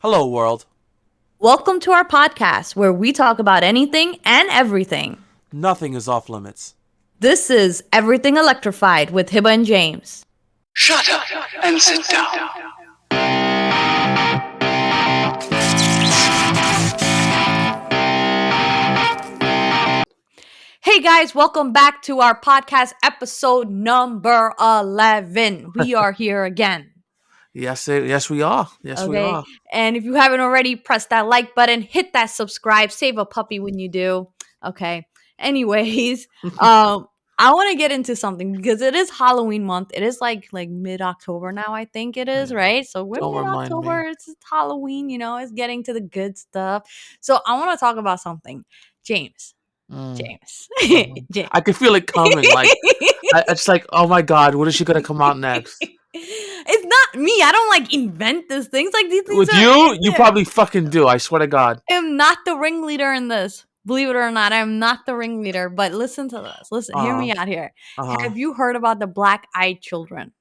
Hello, world. Welcome to our podcast where we talk about anything and everything. Nothing is off limits. This is Everything Electrified with Hiba and James. Shut up and sit down. Hey guys, welcome back to our podcast episode number 11. We are here again. Yes, we are. Yes, we Okay. are. And if you haven't already, press that like button, hit that subscribe, save a puppy when you do. Okay. Anyways, I want to get into something because it is Halloween month. It is like mid-October now, I think it is, Yeah. right? So we're Don't remind mid-October, me. it's Halloween, it's getting to the good stuff. So I want to talk about something. James. Mm. James. James. I can feel it coming. It's like, oh my god, what is she gonna come out next? It's not me. I don't invent these things. These things With are you, in you there. probably fucking do. I swear to God. I am not the ringleader in this. Believe it or not, I'm not the ringleader. But listen to this. Listen, hear Uh me out here. huh. Have you heard about the black-eyed children?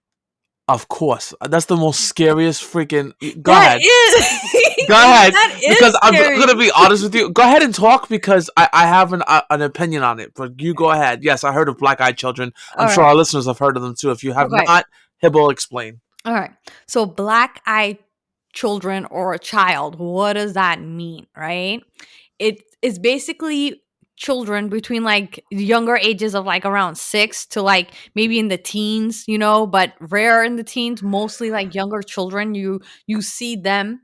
Of course, that's the most scariest freaking. Go That ahead. is. Go ahead. That is Because I'm scary. gonna be honest with you. Go ahead and talk because I have an opinion on it. But you go ahead. Yes, I heard of black-eyed children. I'm All sure right. our listeners have heard of them too. If you have Okay. not, Hibble explain. All right. So black-eyed children or a child, what does that mean, right? It is basically children between younger ages of around 6 to maybe in the teens, but rare in the teens, mostly younger children. You see them,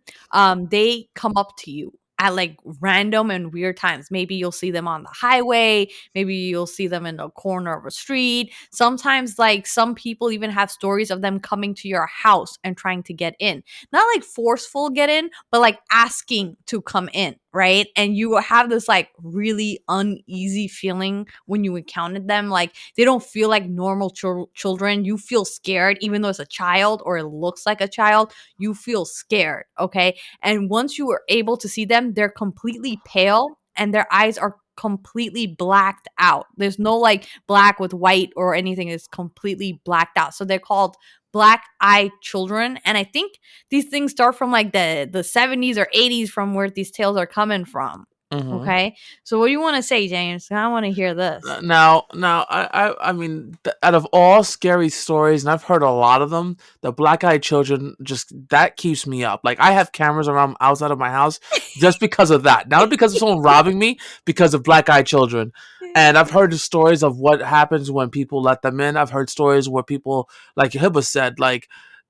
they come up to you at random and weird times. Maybe you'll see them on the highway, maybe you'll see them in the corner of a street. Sometimes some people even have stories of them coming to your house and trying to get in, not forceful get in, but asking to come in, right? And you will have this really uneasy feeling when you encounter them. They don't feel like normal children. You feel scared, even though it's a child or it looks like a child. You feel scared, okay? And once you are able to see them, they're completely pale and their eyes are completely blacked out. There's no black with white or anything. It's completely blacked out. So they're called black-eyed children. And I think these things start from the 70s or 80s from where these tales are coming from. Mm-hmm. Okay. So what do you want to say, James? I want to hear this. Now, I mean, out of all scary stories, and I've heard a lot of them, the black-eyed children just that keeps me up. Like I have cameras around outside of my house just because of that. Not because of someone robbing me, because of black-eyed children. And I've heard the stories of what happens when people let them in. I've heard stories where people, like Hiba said,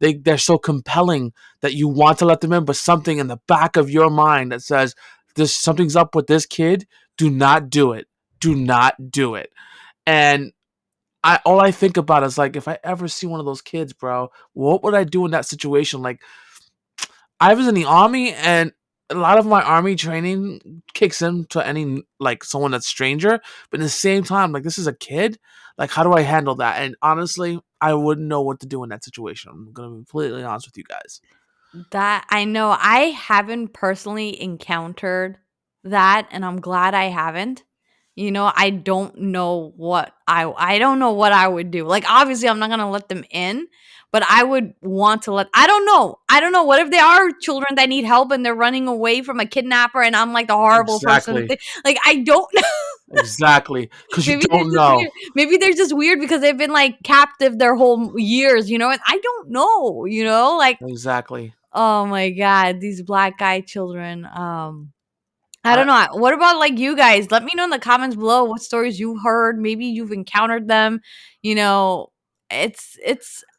they're so compelling that you want to let them in, but something in the back of your mind that says there's something's up with this kid. Do not do it. Do not do it. And all I think about is if I ever see one of those kids, bro, what would I do in that situation? I was in the army, and a lot of my army training kicks in to any someone that's stranger, but at the same time, this is a kid. How do I handle that? And honestly, I wouldn't know what to do in that situation. I'm gonna be completely honest with you guys. That I know I haven't personally encountered that, and I'm glad I haven't. I don't know what I don't know what I would do. Obviously I'm not going to let them in, but I would want to let I don't know. I don't know what if they are children that need help and they're running away from a kidnapper and I'm the horrible person. Exactly. I don't know. Exactly. Because you Maybe they're don't just know. weird. Maybe they're just weird because they've been captive their whole years, and I don't know, Exactly. oh my god, these black-eyed children. I I don't know. What about you guys? Let me know in the comments below what stories you heard. Maybe you've encountered them. You know, it's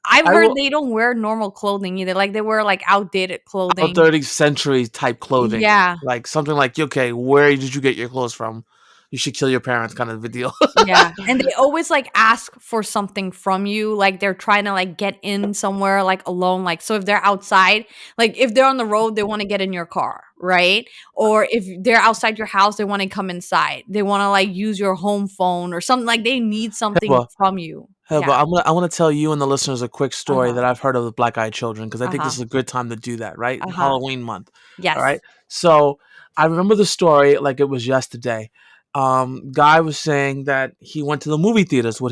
I've I heard will they don't wear normal clothing either. They wear outdated out clothing. 30th century type clothing. Yeah. Something okay, where did you get your clothes from? You should kill your parents kind of a deal. Yeah, and they always ask for something from you, they're trying to get in somewhere alone. So if they're outside, if they're on the road, they want to get in your car, right? Or if they're outside your house, they want to come inside. They want to use your home phone or something. They need something Heba, from you. Heba, Yeah. I want to tell you and the listeners a quick story Uh-huh. that I've heard of the black-eyed children because I think this Uh-huh. is a good time to do that, right? Uh-huh. Halloween month. All right. Yes. So I remember the story like it was yesterday. Guy was saying that he went to the movie theaters with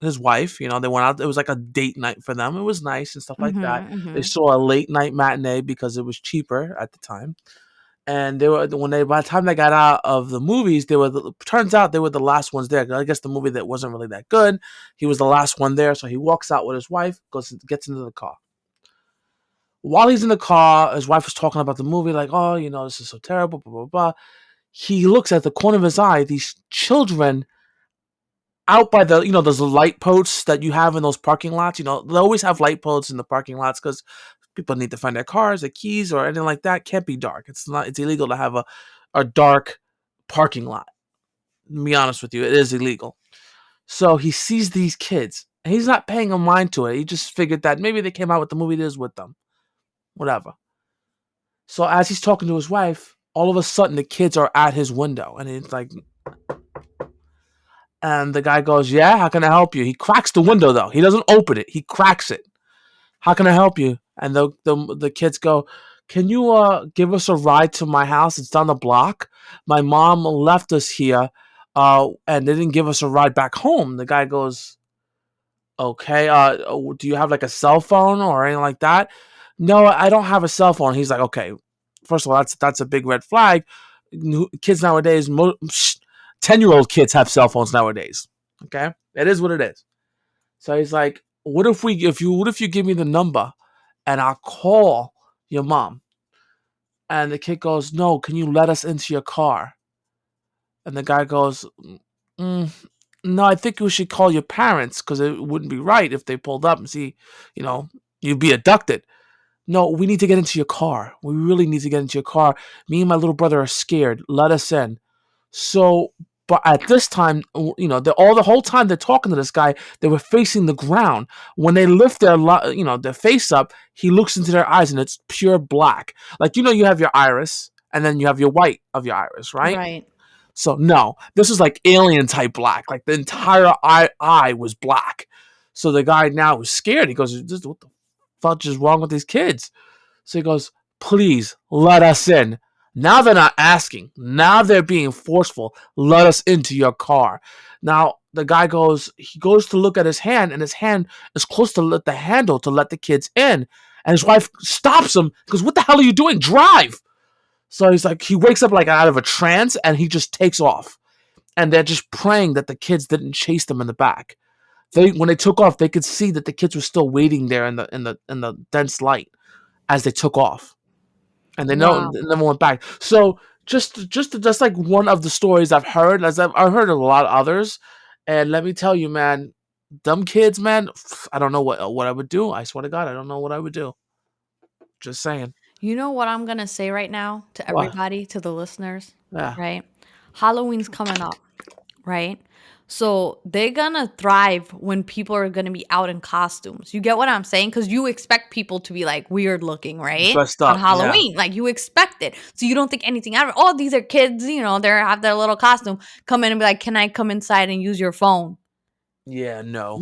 his wife. You know, they went out. It was like a date night for them. It was nice and stuff like that. Mm-hmm, They mm-hmm. saw a late night matinee because it was cheaper at the time. And they were when they by the time they got out of the movies, turns out they were the last ones there. I guess the movie that wasn't really that good. He was the last one there, so he walks out with his wife, gets into the car. While he's in the car, his wife was talking about the movie, like, oh, you know, this is so terrible, blah blah blah. He looks at the corner of his eye. These children out by the those light posts that you have in those parking lots. You know, they always have light posts in the parking lots because people need to find their cars, their keys, or anything like that. Can't be dark. It's illegal to have a dark parking lot. To be honest with you, it is illegal. So he sees these kids and he's not paying a mind to it. He just figured that maybe they came out with the movie theaters with them. Whatever. So as he's talking to his wife, all of a sudden the kids are at his window and it's like, and the guy goes, yeah, how can I help you? He cracks the window though. He doesn't open it. He cracks it. How can I help you? And the kids go, can you give us a ride to my house? It's down the block. My mom left us here, and they didn't give us a ride back home. The guy goes, okay, do you have like a cell phone or anything like that? No, I don't have a cell phone. He's like, okay, first of all, that's a big red flag. Kids nowadays, 10-year-old kids have cell phones nowadays. Okay, it is what it is. So he's like, what if you give me the number and I'll call your mom? And the kid goes, no, can you let us into your car? And the guy goes, mm, no, I think we should call your parents because it wouldn't be right if they pulled up and see, you know, you'd be abducted. No, we need to get into your car. We really need to get into your car. Me and my little brother are scared. Let us in. So, but at this time, the whole time they're talking to this guy, they were facing the ground. When they lift their face up, he looks into their eyes and it's pure black. Like, you have your iris and then you have your white of your iris, right? Right. So no, this is like alien type black. Like the entire eye was black. So the guy now was scared. He goes, what the fuck is wrong with these kids? So he goes, please let us in. Now they're not asking. Now they're being forceful. Let us into your car. Now the guy he goes to look at his hand, and his hand is close to the handle to let the kids in. And his wife stops him. Goes, what the hell are you doing? Drive. So he's like, he wakes up like out of a trance, and he just takes off. And they're just praying that the kids didn't chase them in the back. When they took off, they could see that the kids were still waiting there in the dense light as they took off, and they Wow. never went back. So just like one of the stories I've heard, I've heard a lot of others, and let me tell you, man, dumb kids, man, I don't know what I would do. I swear to God, I don't know what I would do. Just saying. You know what I'm going to say right now to What? everybody, to the listeners, Yeah. right? Halloween's coming up, right? So they're going to thrive when people are going to be out in costumes. You get what I'm saying? Because you expect people to be like weird looking, right? Dressed On up. Yeah. Halloween. Like you expect it. So you don't think anything out of it. Oh, these are kids, they have their little costume. Come in and be like, can I come inside and use your phone? Yeah. No.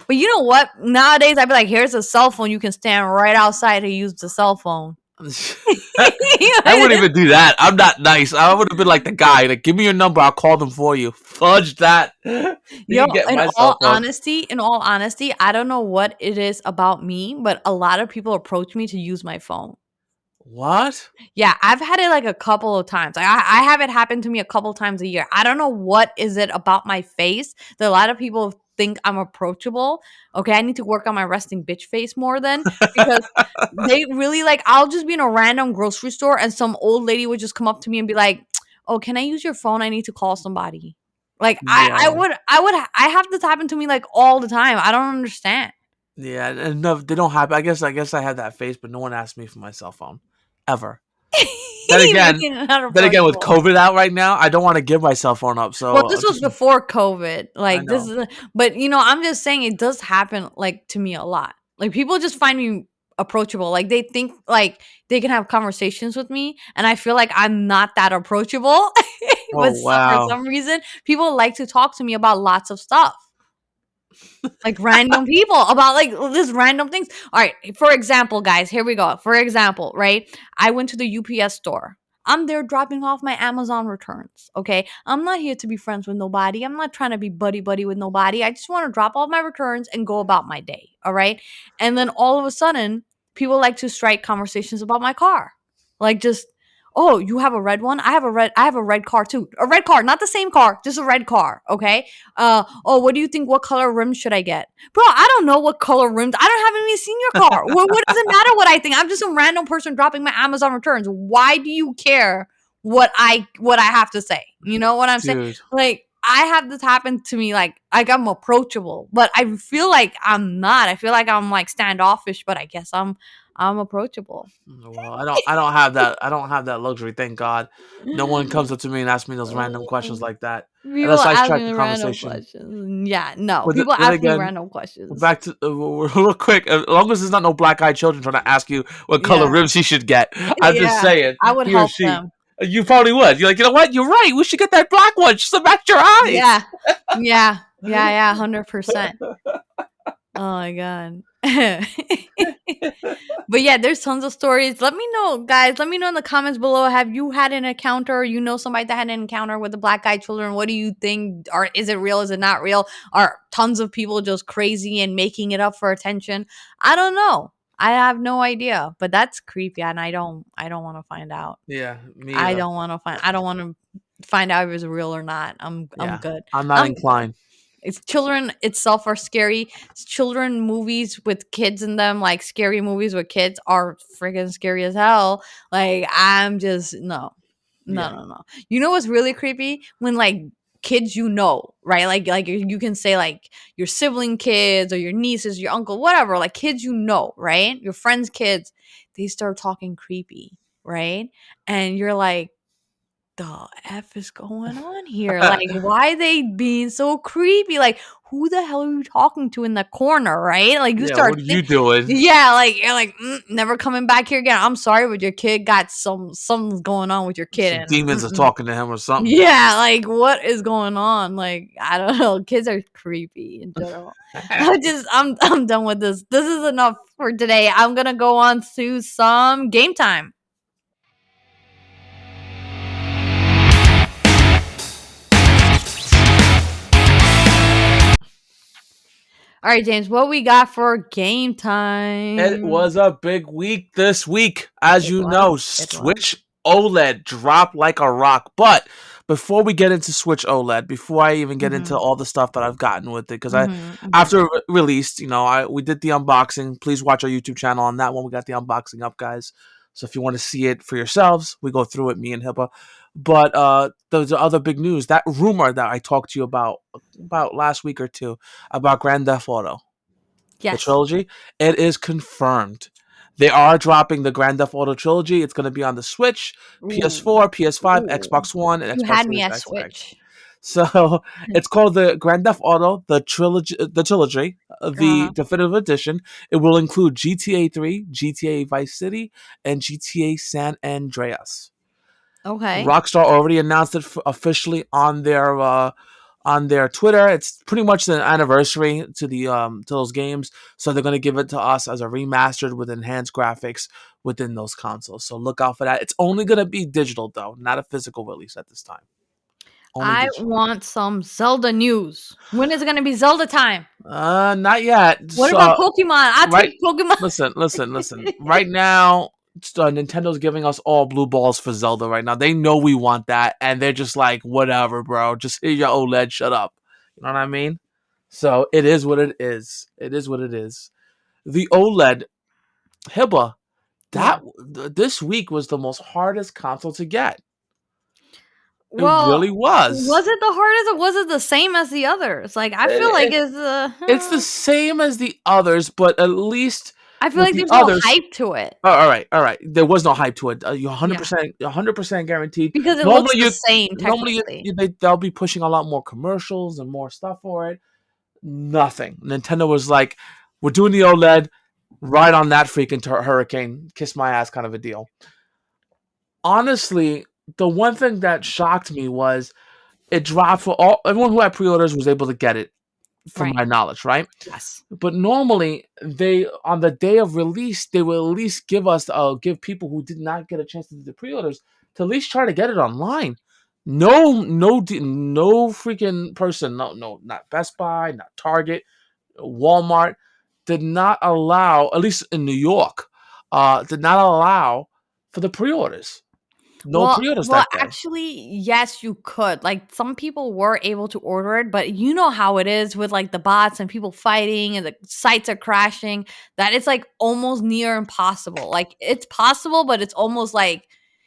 But you know what? Nowadays, I'd be like, here's a cell phone. You can stand right outside and use the cell phone. I wouldn't even do that. I'm not nice. I would have been like the guy. Like, give me your number. I'll call them for you. Fudge that. Yo, in all honesty, I don't know what it is about me, but a lot of people approach me to use my phone. What? Yeah, I've had it like a couple of times. I have it happen to me a couple times a year. I don't know what is it about my face that a lot of people think I'm approachable. Okay, I need to work on my resting bitch face more then, because they really I'll just be in a random grocery store and some old lady would just come up to me and be like, "Oh, can I use your phone? I need to call somebody." Like Yeah. I have this happen to me like all the time. I don't understand. Yeah, and no, they don't have. I guess I have that face, but no one asked me for my cell phone, ever. Then again, Making it not with approachable. COVID out right now, I don't want to give my cell phone up. So Well, this was before COVID. I Like this know. is, but I'm just saying it does happen to me a lot. Like people just find me approachable. Like they think they can have conversations with me, and I feel like I'm not that approachable. Oh But for wow. some reason, people like to talk to me about lots of stuff. Like random people about this random things. All right, for example, guys, here we go. For example, right? I went to the UPS store. I'm there dropping off my Amazon returns. Okay. I'm not here to be friends with nobody. I'm not trying to be buddy buddy with nobody. I just want to drop off my returns and go about my day. All right. And then all of a sudden, people like to strike conversations about my car. Like just, oh, you have a red one? I have a red car too. A red car, not the same car, just a red car. Okay. Oh, what do you think? What color rims should I get? Bro, I don't know what color rims. I don't haven't even seen your car. What does it matter what I think? I'm just a random person dropping my Amazon returns. Why do you care what I have to say? You know what I'm saying? Dude. Like I have this happen to me like I'm approachable, but I feel like I'm not. I feel like I'm like standoffish, but I guess I'm approachable. Well, I don't have that. I don't have that luxury. Thank God. No one comes up to me and asks me those random questions like that. People Unless I ask strike me the random conversation. questions. Yeah, no. But People then ask me again, random questions. back to real quick. As long as there's not no black-eyed children trying to ask you what color Yeah. rims you should get, I'm just Yeah. saying, I would he or help she. them. You probably would. You're like, you know what? You're right. We should get that black one just to match your eyes. Yeah. Yeah. Yeah. 100%. Oh my god. But yeah, there's tons of stories. Let me know, guys. Let me know in the comments below. Have you had an encounter? You know somebody that had an encounter with the black-eyed children? What do you think? Or is it real? Is it not real? Are tons of people just crazy and making it up for attention? I don't know. I have no idea. But that's creepy, and I don't want to find out. Yeah, me either. I don't want to find out if it's real or not. I'm Yeah, good. I'm not I'm good. inclined. It's children itself are scary. Children movies with kids in them, like scary movies with kids, are freaking scary as hell. Like I'm just no, no, Yeah, no, no. You know what's really creepy? When like kids you know, right? Like you can say like your sibling kids or your nieces, your uncle, whatever. Like kids you know, right? Your friends' kids, they start talking creepy, right? And you're like, the F is going on here? Like, why they being so creepy? Like, who the hell are you talking to in the corner, right? Like, you yeah. start What are you doing? yeah, like you're like never coming back here again. I'm sorry, but your kid got something's going on with your kid, Some and demons are talking to him or something. yeah, like what is going on? Like I don't know. Kids are creepy in general. I'm done with this. This is enough for today. I'm gonna go on to some game time. All right, James, what we got for game It time? was a big week this week. As It you was. know, It was. Switch OLED dropped like a rock. But before we get into Switch OLED, before I even get into Mhm. all the stuff that I've gotten with it, because Mhm. Mhm. after released, we did the unboxing. Please watch our YouTube channel on that one. We got the unboxing up, guys. So if you want to see it for yourselves, we go through it, me and Hiba. But there's other big news. That rumor that I talked to you about last week or two about Grand Theft Auto, the Yes. trilogy, it is confirmed. They are dropping the Grand Theft Auto trilogy. It's going to be on the Switch, Ooh. PS4, PS5, Ooh. Xbox One, and You Xbox had me Series at X. Switch. So it's called the Grand Theft Auto, the Uh-huh. definitive edition. It will include GTA 3, GTA Vice City, and GTA San Andreas. Okay. Rockstar already announced it officially on their Twitter. It's pretty much the anniversary to those games, so they're gonna give it to us as a remastered with enhanced graphics within those consoles. So look out for that. It's only gonna be digital though, not a physical release at this time. Only I digital. want some Zelda news. When is it gonna be Zelda time? Not yet. What So about Pokemon? I'll right, take Pokemon. listen. Right now, Nintendo's giving us all blue balls for Zelda right now. They know we want that, and they're just like, whatever, bro. Just hit your OLED. Shut up. You know what I mean? So it is what it is. It is what it is. The OLED, Hiba, Yeah. this week was the most hardest console to get. It Well, really was. was it the hardest or was it the same as the others? Like I feel like It, it's it's the same as the others, but at least I feel with like the there's no others, hype to it. oh, all right. There was no hype to it. You Yeah. 100% guaranteed. Because it looks Normally, the same normally technically. they'll be pushing a lot more commercials and more stuff for it. Nothing. Nintendo was like, "We're doing the OLED, right on that freaking hurricane, kiss my ass kind of a deal." Honestly, the one thing that shocked me was it dropped for all everyone who had pre-orders was able to get it. from Right. my knowledge, right? Yes. But normally, they on the day of release, they will at least give people who did not get a chance to do the pre-orders to at least try to get it online. No freaking person, no, not Best Buy, not Target, Walmart did not allow, at least in New York, did not allow for the pre-orders. No pre-orders Well, that day. actually, yes, you could. Like some people were able to order it, but you know how it is with like the bots and people fighting and the sites are crashing, that it's like almost near impossible. Like it's possible, but it's almost like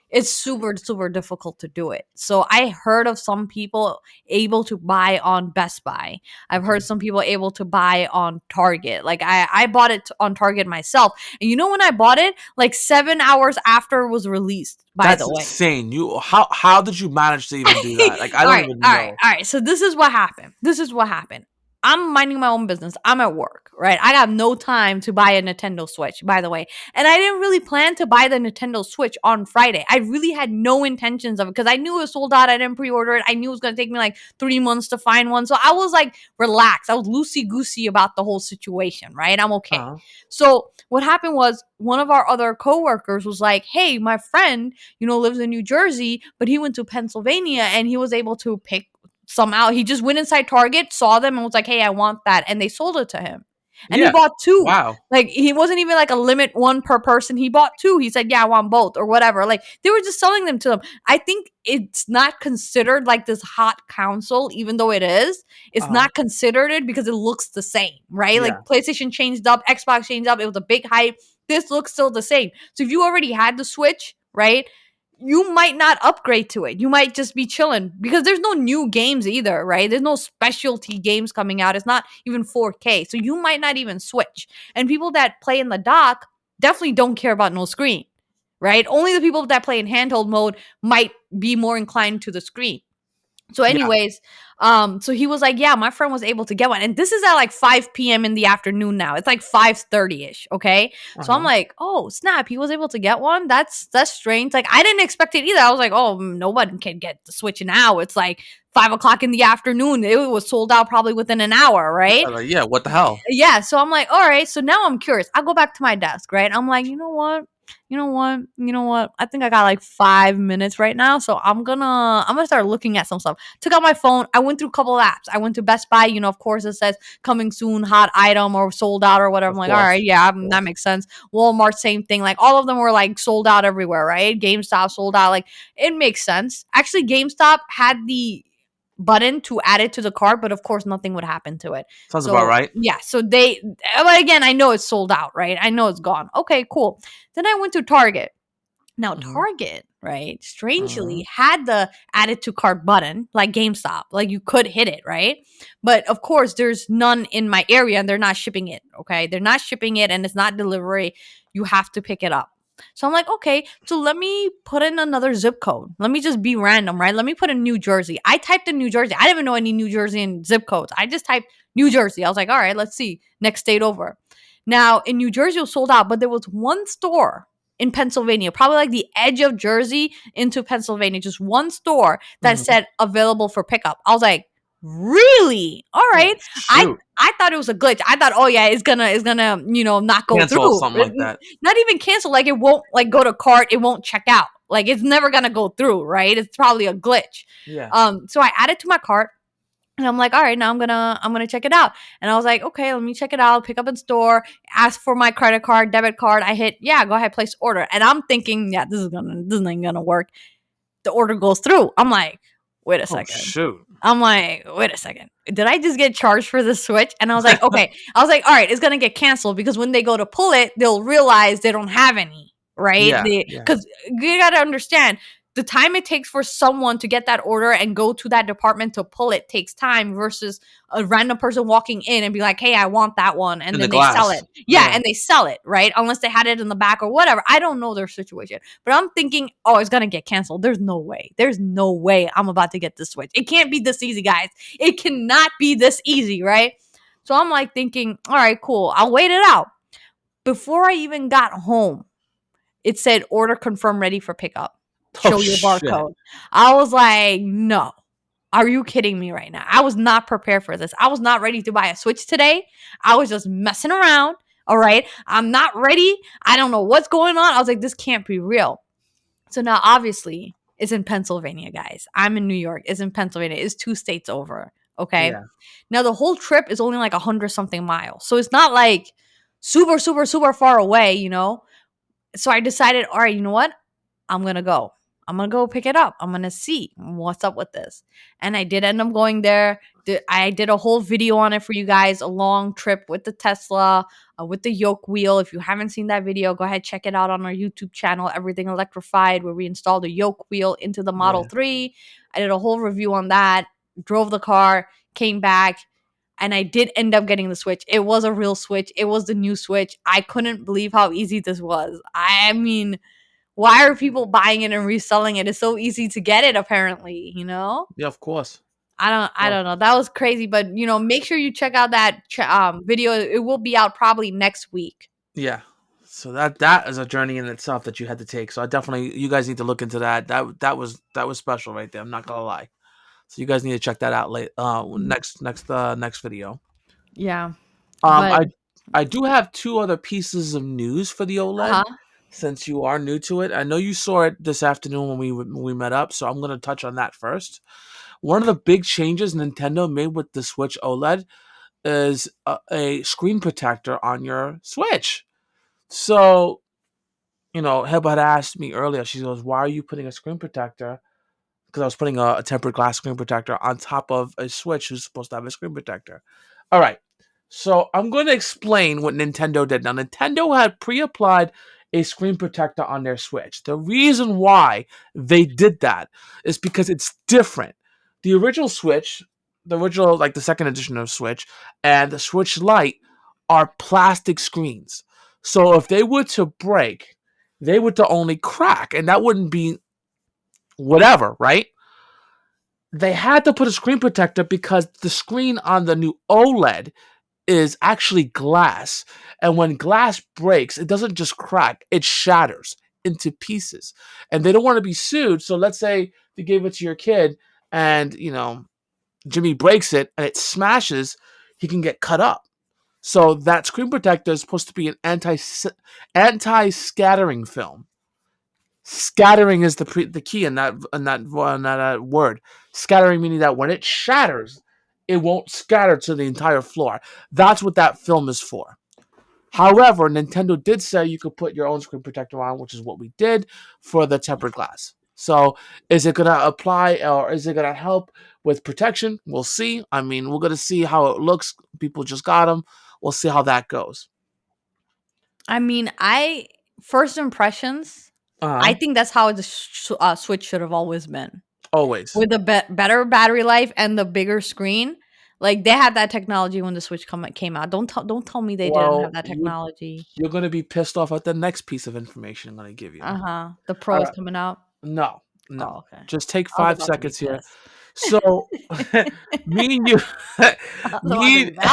it's super, super difficult to do it. So I heard of some people able to buy on Best Buy. I've heard Okay. some people able to buy on Target. Like I bought it on Target myself. And you know when I bought it? Like 7 hours after it was released, by That's the way. insane. How did you manage to even do that? Like I All don't right, even all right, know. all right. So this is what happened. This is what happened. I'm minding my own business. I'm at work, right? I got no time to buy a Nintendo Switch, by the way. And I didn't really plan to buy the Nintendo Switch on Friday. I really had no intentions of it because I knew it was sold out. I didn't pre-order it. I knew it was going to take me like 3 months to find one. So I was like relaxed. I was loosey-goosey about the whole situation, right? I'm okay. Uh-huh. So what happened was one of our other coworkers was like, hey, my friend, lives in New Jersey, but he went to Pennsylvania and he was able to pick some out. He just went inside Target, saw them, and was like, hey, I want that. And they sold it to him. And he Yeah. bought two. Wow. Like, he wasn't even like a limit one per person. He bought two. He said, yeah, I want both or whatever. Like, they were just selling them to them. I think it's not considered like this hot console, even though it is. It's Uh-huh. not considered it because it looks the same, right? Yeah. Like, PlayStation changed up, Xbox changed up. It was a big hype. This looks still the same. So if you already had the Switch, right? You might not upgrade to it. You might just be chilling because there's no new games either, right? There's no specialty games coming out. It's not even 4K. So you might not even switch. And people that play in the dock definitely don't care about no screen, right? Only the people that play in handheld mode might be more inclined to the screen. So, Yeah. anyways, so he was like, yeah, my friend was able to get one. And this is at like 5 p.m. in the afternoon now. It's like 5:30-ish. Okay. So I'm Uh-huh. like, oh, snap, he was able to get one. That's strange. Like, I didn't expect it either. I was like, oh, nobody can get the Switch now. It's like 5 o'clock in the afternoon. It was sold out probably within an hour, right? Like, yeah, what the hell? Yeah. So I'm like, all right. So now I'm curious. I go back to my desk, right? I'm like, you know what? I think I got like 5 minutes right now. So I'm gonna start looking at some stuff. Took out my phone. I went through a couple of apps. I went to Best Buy, of course it says coming soon, hot item or sold out or whatever. I'm Of like, all course. right, yeah, Of that course. makes sense. Walmart, same thing. Like all of them were like sold out everywhere, right? GameStop sold out. Like it makes sense. Actually, GameStop had the button to add it to the cart, but of course nothing would happen to it. Sounds about So right. yeah, but again, I know it's sold out, right? I know it's gone. Okay, cool. Then I went to Target. Now, Mm-hmm. Target, right, Mm-hmm. strangely had the add it to cart button like GameStop. Like you could hit it, right? But of course, there's none in my area and they're not shipping it. Okay. They're not shipping it and it's not delivery. You have to pick it up. So I'm like, okay, so let me put in another zip code. Let me just be random, right? Let me put in New Jersey. I typed in New Jersey. I didn't even know any New Jersey and zip codes. I just typed New Jersey. I was like, all right, let's see. Next state over. Now, in New Jersey, it was sold out, but there was one store in Pennsylvania, probably like the edge of Jersey into Pennsylvania, just one store that Mm-hmm. said available for pickup. I was like, really? All Oh right. I shoot. I thought it was a glitch. I thought, oh yeah, it's gonna not go Cancel through. something like that. Not even cancel. Like it won't like go to cart. It won't check out. Like it's never gonna go through. Right? It's probably a glitch. Yeah. So I added to my cart. And I'm like, all right, now I'm gonna check it out. And I was like, okay, let me check it out, pick up in store, ask for my credit card, debit card. I hit, yeah, go ahead, place order. And I'm thinking, yeah, this ain't gonna work. The order goes through. I'm like, wait a Oh second. shoot. I'm like, wait a second. Did I just get charged for the Switch? And I was like, okay. I was like, all right, it's gonna get canceled because when they go to pull it, they'll realize they don't have any, right? Yeah. Yeah. Because you gotta understand the time it takes for someone to get that order and go to that department to pull it takes time versus a random person walking in and be like, hey, I want that one. And In the then they sell glass. it. Yeah, Yeah. and they sell it, right? Unless they had it in the back or whatever. I don't know their situation. But I'm thinking, oh, it's gonna get canceled. There's no way. There's no way I'm about to get this Switch. It can't be this easy, guys. It cannot be this easy, right? So I'm like thinking, all right, cool. I'll wait it out. Before I even got home, it said order confirmed ready for pickup. Oh Show your shit. barcode. I was like, no. Are you kidding me right now? I was not prepared for this. I was not ready to buy a Switch today. I was just messing around. All right. I'm not ready. I don't know what's going on. I was like, this can't be real. So now, obviously, it's in Pennsylvania, guys. I'm in New York. It's in Pennsylvania. It's 2 states over. Okay. Yeah. Now, the whole trip is only like 100 something miles. So it's not like super, super, super far away, you know? So I decided, all right, you know what? I'm going to go. I'm going to go pick it up. I'm going to see what's up with this. And I did end up going there. I did a whole video on it for you guys, a long trip with the Tesla, with the yoke wheel. If you haven't seen that video, go ahead, check it out on our YouTube channel, Everything Electrified, where we installed a yoke wheel into the Model Yeah. 3. I did a whole review on that, drove the car, came back, and I did end up getting the Switch. It was a real Switch. It was the new Switch. I couldn't believe how easy this was. I mean, why are people buying it and reselling it? It's so easy to get it, apparently, you know? Yeah, of course. I don't know. That was crazy, but you know, make sure you check out that video. It will be out probably next week. Yeah. So that is a journey in itself that you had to take. So I definitely, you guys need to look into that. That was special right there. I'm not gonna lie. So you guys need to check that out late. Next video. Yeah. Um, But I I do have two other pieces of news for the OLED. uh-huh. Since you are new to it, I know you saw it this afternoon when we met up. So I'm gonna touch on that first. One of the big changes Nintendo made with the Switch OLED is a screen protector on your Switch. So, Hiba had asked me earlier, she goes, why are you putting a screen protector? Because I was putting a tempered glass screen protector on top of a Switch who's supposed to have a screen protector. All right. So I'm going to explain what Nintendo did. Now, Nintendo had pre-applied a screen protector on their Switch. The reason why they did that is because it's different. The original Switch, like the second edition of Switch, and the Switch Lite are plastic screens. So if they were to break, they would to only crack, and that wouldn't be whatever, right? They had to put a screen protector because the screen on the new OLED is actually glass. And when glass breaks, it doesn't just crack, it shatters into pieces. And they don't want to be sued. So let's say you gave it to your kid and, Jimmy breaks it and it smashes, he can get cut up. So that screen protector is supposed to be an anti-scattering film. Scattering is the key in that word. Scattering meaning that when it shatters, it won't scatter to the entire floor. That's what that film is for. However, Nintendo did say you could put your own screen protector on, which is what we did for the tempered glass. So, is it going to apply or is it going to help with protection? We'll see. I mean, we're going to see how it looks. People just got them. We'll see how that goes. I mean, first impressions, I Uh-huh. think that's how the Switch should have always been. Always. With the better battery life and the bigger screen. Like, they had that technology when the Switch came out. Don't tell me they didn't have Well, that technology. you're going to be pissed off at the next piece of information I'm going to give you. The Pro All is right. coming out. No. Oh, okay. Just take I was 5 about to be seconds here. pissed. So, me and you, I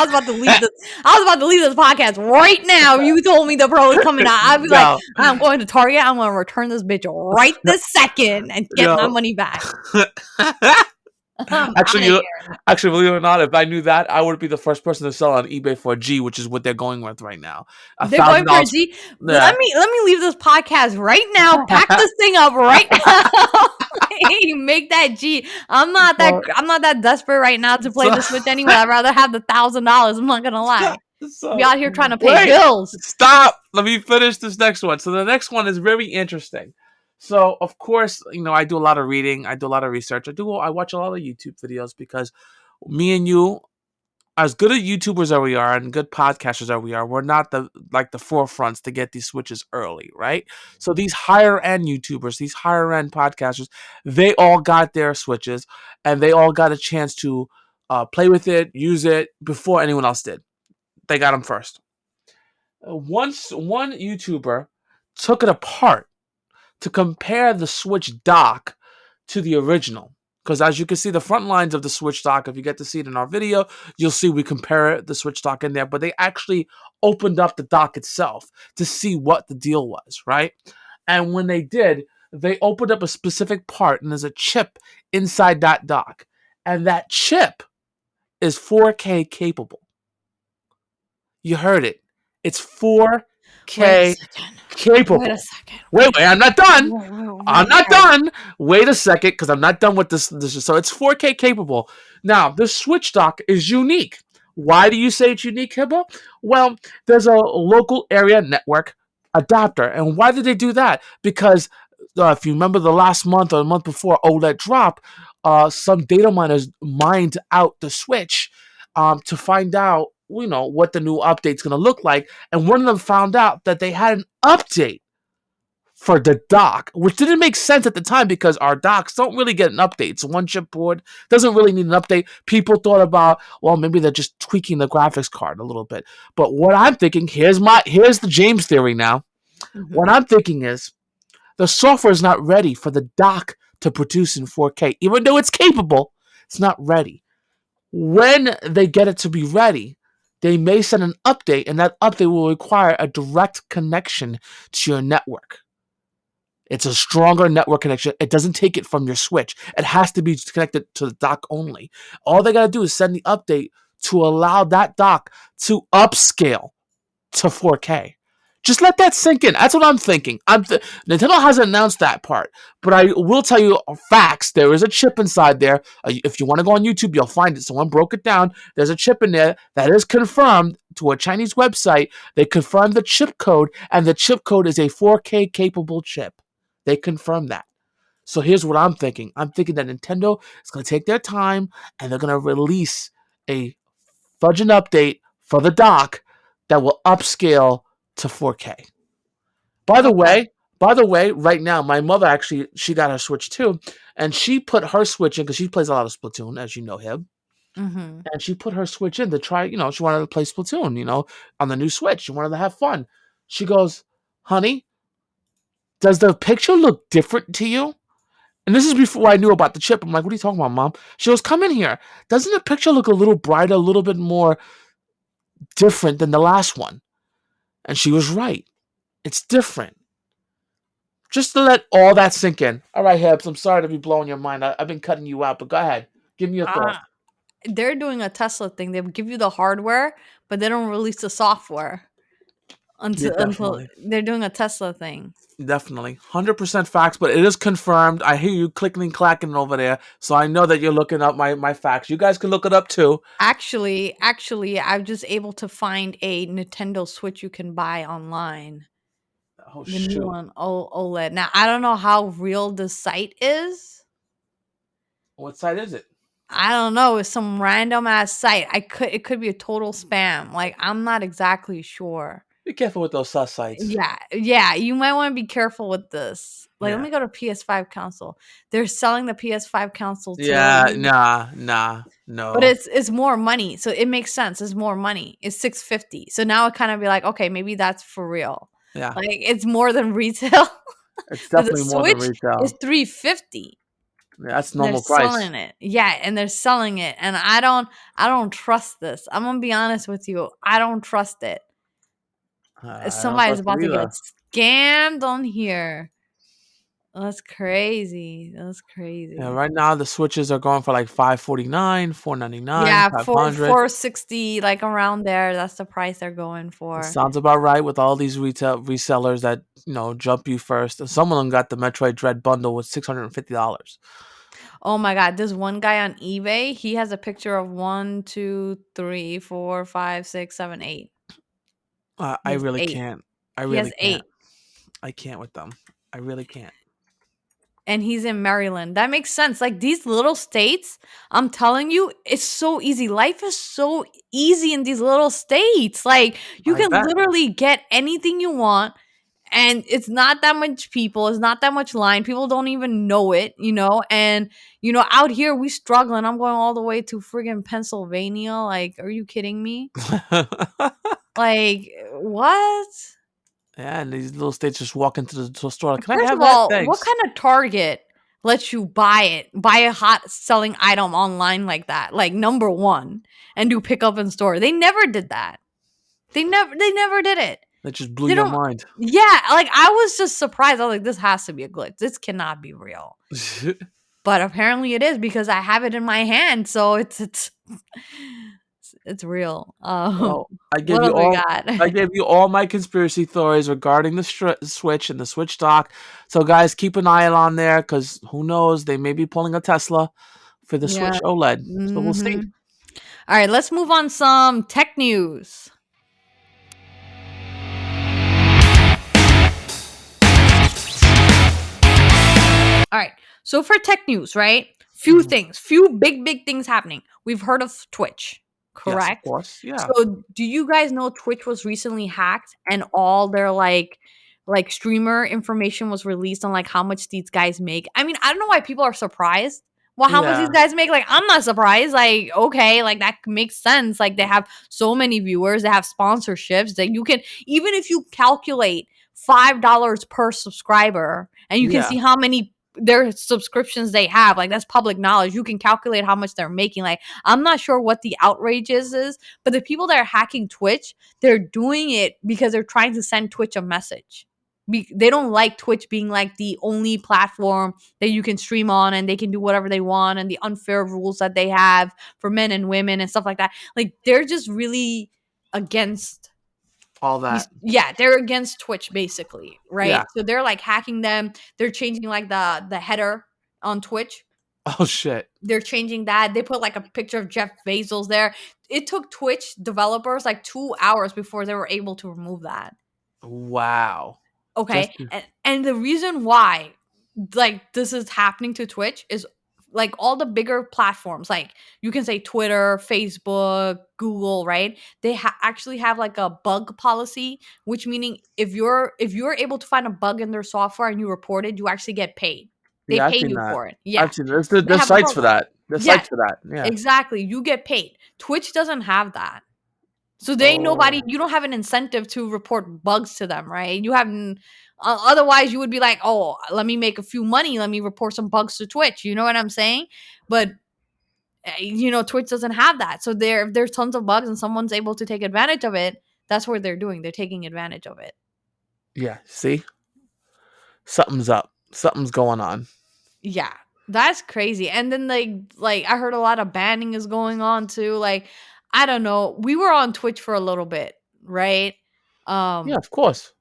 was about to leave this. I was about to leave this podcast right now. If you told me the Pro is coming out, I'd be like, no, I'm going to Target. I'm going to return this bitch right this second and get my no. money back. Actually, believe it or not, if I knew that, I would be the first person to sell on eBay for a G, which is what they're going with right now. They're going for a $1,000. G. Yeah. Let me leave this podcast right now. Pack this thing up right now. Make that G. I'm not that desperate right now to play the Switch anyway. I'd rather have the $1,000. I'm not gonna lie. We out here trying to pay bills. Stop. Let me finish this next one. So the next one is very interesting. So of course, I do a lot of reading. I do a lot of research. I watch a lot of YouTube videos because me and you, as good at YouTubers as we are and good podcasters as we are, we're not the forefronts to get these switches early, right? So these higher end YouTubers, these higher end podcasters, they all got their switches and they all got a chance to play with it, use it before anyone else did. They got them first. Once one YouTuber took it apart to compare the Switch dock to the original. Because as you can see, the front lines of the Switch dock, if you get to see it in our video, you'll see we compare the Switch dock in there. But they actually opened up the dock itself to see what the deal was, right? And when they did, they opened up a specific part, and there's a chip inside that dock. and that chip is 4K capable. You heard it. It's Wait a 4K second. Wait a capable. second. Wait, I'm not done. I'm Wait, not wait. done. Wait a second, because I'm not done with this. So it's 4K capable. Now, the Switch dock is unique. Why do you say it's unique, Hiba? Well, there's a local area network adapter. And why did they do that? Because if you remember the last month or the month before OLED drop, some data miners mined out the Switch to find out, what the new update's going to look like. And one of them found out that they had an update for the dock, which didn't make sense at the time because our docks don't really get an update. So one chip board doesn't really need an update. People thought about, well, maybe they're just tweaking the graphics card a little bit. But what I'm thinking, here's the James theory now. What Mhm. I'm thinking is the software is not ready for the dock to produce in 4K. Even though it's capable, it's not ready. When they get it to be ready, they may send an update, and that update will require a direct connection to your network. It's a stronger network connection. It doesn't take it from your Switch. It has to be connected to the dock only. All they got to do is send the update to allow that dock to upscale to 4K. Just let that sink in. That's what I'm thinking. Nintendo hasn't announced that part, but I will tell you facts. There is a chip inside there. If you want to go on YouTube, you'll find it. Someone broke it down. There's a chip in there that is confirmed to a Chinese website. They confirmed the chip code, and the chip code is a 4K capable chip. They confirmed that. So here's what I'm thinking. I'm thinking that Nintendo is going to take their time and they're going to release a fudging update for the dock that will upscale to 4K. By the Okay. way, by the way, right now my mother actually she got her Switch too, and she put her Switch in because she plays a lot of Splatoon, as you know him, Mhm. and she put her Switch in to try. She wanted to play Splatoon, on the new Switch. She wanted to have fun. She goes, "Honey, does the picture look different to you?" And this is before I knew about the chip. I'm like, "What are you talking about, Mom?" She goes, "Come in here. Doesn't the picture look a little brighter, a little bit more different than the last one?" And she was right. It's different. Just to let all that sink in. All right, Hebs, I'm sorry to be blowing your mind. I've been cutting you out, but go ahead. Give me your thought. Ah, they're doing a Tesla thing. They give you the hardware, but they don't release the software Yeah, until definitely. they're doing a Tesla thing. Definitely. 100% facts, but it is confirmed. I hear you clicking and clacking over there, so I know that you're looking up my facts. You guys can look it up too. Actually, I'm just able to find a Nintendo Switch you can buy online. Oh, The new shoot. one, OLED. Now, I don't know how real the site is. What site is it? I don't know. It's some random ass site. It could be a total spam. Like, I'm not exactly sure. Be careful with those sus sites. Yeah, you might want to be careful with this. Like, let Yeah. me go to PS5 console. They're selling the PS5 console Yeah, too, nah, but no. it's more money, so it makes sense. It's more money. It's 650. So now it kind of be like, okay, maybe that's for real. Yeah. Like, it's more than retail. It's Because the definitely more than Switch is retail. 350. Yeah, that's They're normal price. selling it. Yeah, and they're selling it. And I don't trust this. I'm gonna be honest with you. I don't trust it. I don't Somebody's trust it about to get either. scammed on here. That's crazy. That's Yeah, crazy. right now the switches are going for like 549, 499, Yeah, 500. 460, like around there. That's the price they're going It for. sounds about right with all these retail resellers that jump you first. Some of them got the Metroid Dread bundle with $650. Oh my god, this one guy on eBay, he has a picture of one, two, three, four, five, six, seven, eight. He I has really eight. can't. I He has really can't. eight. I can't with them. I really can't. And he's in Maryland. That makes sense. Like these little states, I'm telling you, it's so easy. Life is so easy in these little states. Like you I can bet. literally get anything you want, and it's not that much people, it's not that much line. People don't even know it. And out here we struggling. I'm going all the way to friggin' Pennsylvania. Like, are you kidding me? Like, what? Yeah, and these little states just walk into the store. Can I First have of that? all, what Thanks. kind of Target lets you buy a hot selling item online like that? Like number one, and do pick up in store. They never did that. They never did it. That just blew They your don't. mind. Yeah, like I was just surprised. I was like, this has to be a glitch. This cannot be real. but apparently it is because I have it in my hand, so it's real. Well, What else we got? I gave you all my conspiracy theories regarding the Switch and the Switch dock. So guys, keep an eye on there because who knows, they may be pulling a Tesla for the Yeah. Switch OLED. So we'll see. Mhm. All right, let's move on some tech news. All right. So for tech news, right? Few Mhm. things, few big things happening. We've heard of Twitch, Yes, of correct? course. Yeah. So do you guys know Twitch was recently hacked and all their like streamer information was released on like how much these guys make? I mean, I don't know why people are surprised. Well, how much these Yeah. guys make? Like, I'm not surprised. Like, okay, like that makes sense. Like, they have so many viewers, they have sponsorships that you can, even if you calculate $5 per subscriber and you can Yeah. see how many their subscriptions they have, like that's public knowledge. You can calculate how much they're making. Like, I'm not sure what the outrage is, but the people that are hacking Twitch, they're doing it because they're trying to send Twitch a message. They don't like Twitch being like the only platform that you can stream on and they can do whatever they want and the unfair rules that they have for men and women and stuff like that. Like, they're just really against All that. yeah, they're against Twitch basically, right? Yeah. So they're like hacking them. They're changing like the header on Twitch. Oh shit. They're changing that. They put like a picture of Jeff Bezos there. It took Twitch developers like 2 hours before they were able to remove that. Wow. Okay. Just And the reason why like this is happening to Twitch is like all the bigger platforms, like you can say Twitter, Facebook, Google, right? They actually have like a bug policy, which meaning if you're able to find a bug in their software and you report it, you actually get paid. They yeah, I've pay seen you that. for it. Yeah. I've seen there's They there's have a sites for program. that. There's Yeah, sites for that. Yeah. exactly. You get paid. Twitch doesn't have that. So they ain't nobody. Oh. You don't have an incentive to report bugs to them, right? You haven't. Otherwise, you would be like, "Oh, let me make a few money. Let me report some bugs to Twitch." You know what I'm saying? But Twitch doesn't have that. So if there's tons of bugs and someone's able to take advantage of it, that's what they're doing. They're taking advantage of it. Yeah. See? Something's up. Something's going on. Yeah, that's crazy. And then like I heard a lot of banning is going on too. Like, I don't know. We were on Twitch for a little bit, right? Yeah, Um of course.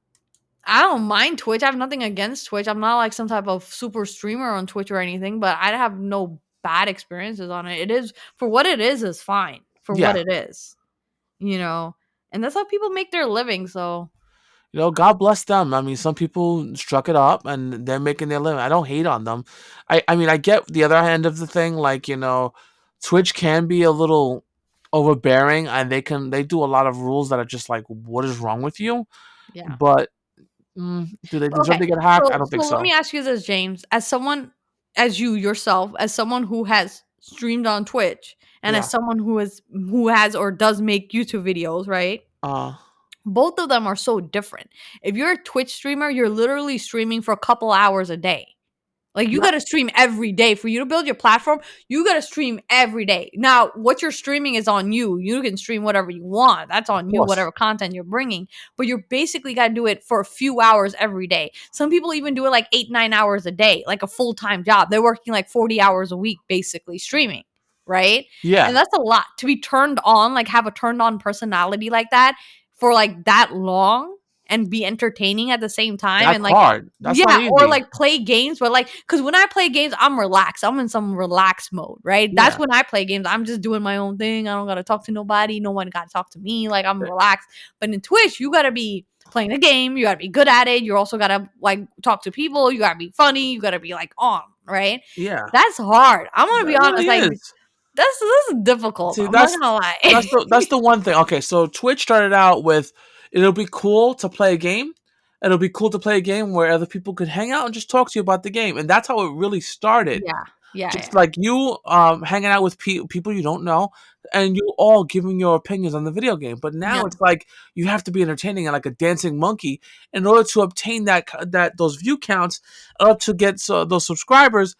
I don't mind Twitch. I have nothing against Twitch. I'm not like some type of super streamer on Twitch or anything, but I have no bad experiences on it. It is for what it is fine for what Yeah. it is, you know. And that's how people make their living. So God bless them. I mean, some people struck it up and they're making their living. I don't hate on them. I mean, I get the other end of the thing. Like, Twitch can be a little overbearing and they do a lot of rules that are just like, what is wrong with you? yeah. But do they deserve Okay. to get hacked? I So don't think let so. me ask you this, James, as someone as you yourself, as someone who has streamed on Twitch and as Yeah. someone who has or does make YouTube videos, right? Uh, Both of them are so different. If you're a Twitch streamer, you're literally streaming for a couple hours a day. Like, you yeah, got to stream every day for you to build your platform. You got to stream every day. Now, what you're streaming is on you. You can stream whatever you want. That's of on you, course. whatever content you're bringing. But you're basically got to do it for a few hours every day. Some people even do it like 8-9 hours a day, like a full-time job. They're working like 40 hours a week, basically streaming, right? And Yeah, that's a lot to be turned on, like have a turned on personality like that for like that long and be entertaining at the same time that's and like hard. That's not yeah, or easy. like play games, but like, because when I play games, I'm relaxed. I'm in some relaxed mode, right? That's Yeah, when I play games. I'm just doing my own thing. I don't gotta talk to nobody. No one gotta talk to me. Like, I'm eh, relaxed. But in Twitch, you gotta be playing the game. You gotta be good at it. You also gotta like talk to people. You gotta be funny. You gotta be like on, right? yeah. That's hard. I'm gonna be That honest. really Like, is. this is difficult. See, I'm not that's gonna lie. that's the one thing. Okay, so Twitch started out with it'll be cool to play a game. It'll be cool to play a game where other people could hang out and just talk to you about the game, and that's how it really started. Yeah, yeah, Just yeah, like you hanging out with people you don't know, and you all giving your opinions on the video game. But yeah, now it's like you have to be entertaining and like a dancing monkey in order to obtain that those view counts, to get those subscribers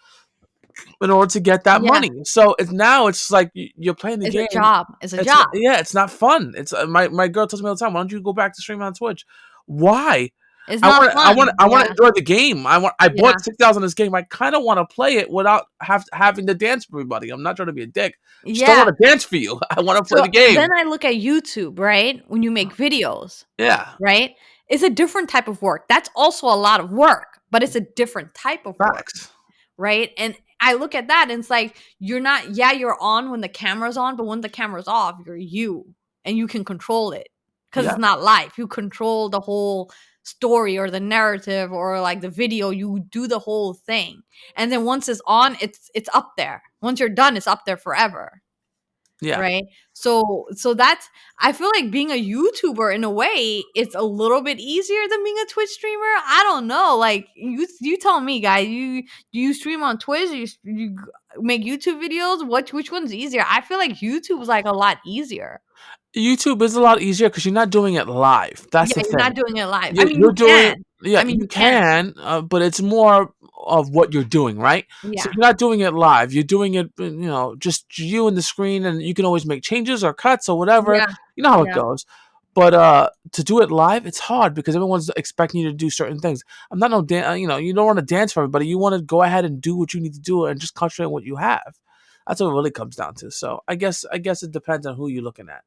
in order to get that yeah. money. So it's like you're playing the It's a game. job. It's a It's not, job. yeah, it's not fun. It's my girl tells me all the time, "Why don't you go back to streaming on Twitch?" Why? It's not fun. I want Yeah. to enjoy the game. I Yeah. bought $6 on this game. I kind of want to play it without having to dance for everybody. I'm not trying to be a dick. Just don't Yeah. want to dance for you. I want to play So the game. then I look at YouTube, right? When you make videos, Yeah, right? It's a different type of work. That's also a lot of work, but it's a different type of work, facts. right? And I look at that and it's like you're not, yeah, you're on when the camera's on, but when the camera's off, you're you and you can control it because Yeah, it's not live. You control the whole story or the narrative or like the video. You do the whole thing, and then once it's on, it's up there. Once you're done, it's up there forever. yeah. Right. So that's, I feel like being a YouTuber in a way, it's a little bit easier than being a Twitch streamer. I don't know. Like you tell me, guys. Do you stream on Twitch? You make YouTube videos? Which one's easier? I feel like YouTube's like a lot easier. YouTube is a lot easier because you're not doing it live. That's Yeah, the you're not thing. doing it live. I mean, You're you doing, can. yeah, I mean, you you can. can, but it's more of what you're doing, right? So Yeah. you're not doing it live. You're doing it, just you and the screen, and you can always make changes or cuts or whatever. Yeah. You know how it Yeah. goes. But to do it live, it's hard because everyone's expecting you to do certain things. I'm not no you don't want to dance for everybody. You want to go ahead and do what you need to do and just concentrate on what you have. That's what it really comes down to. So I guess it depends on who you're looking at.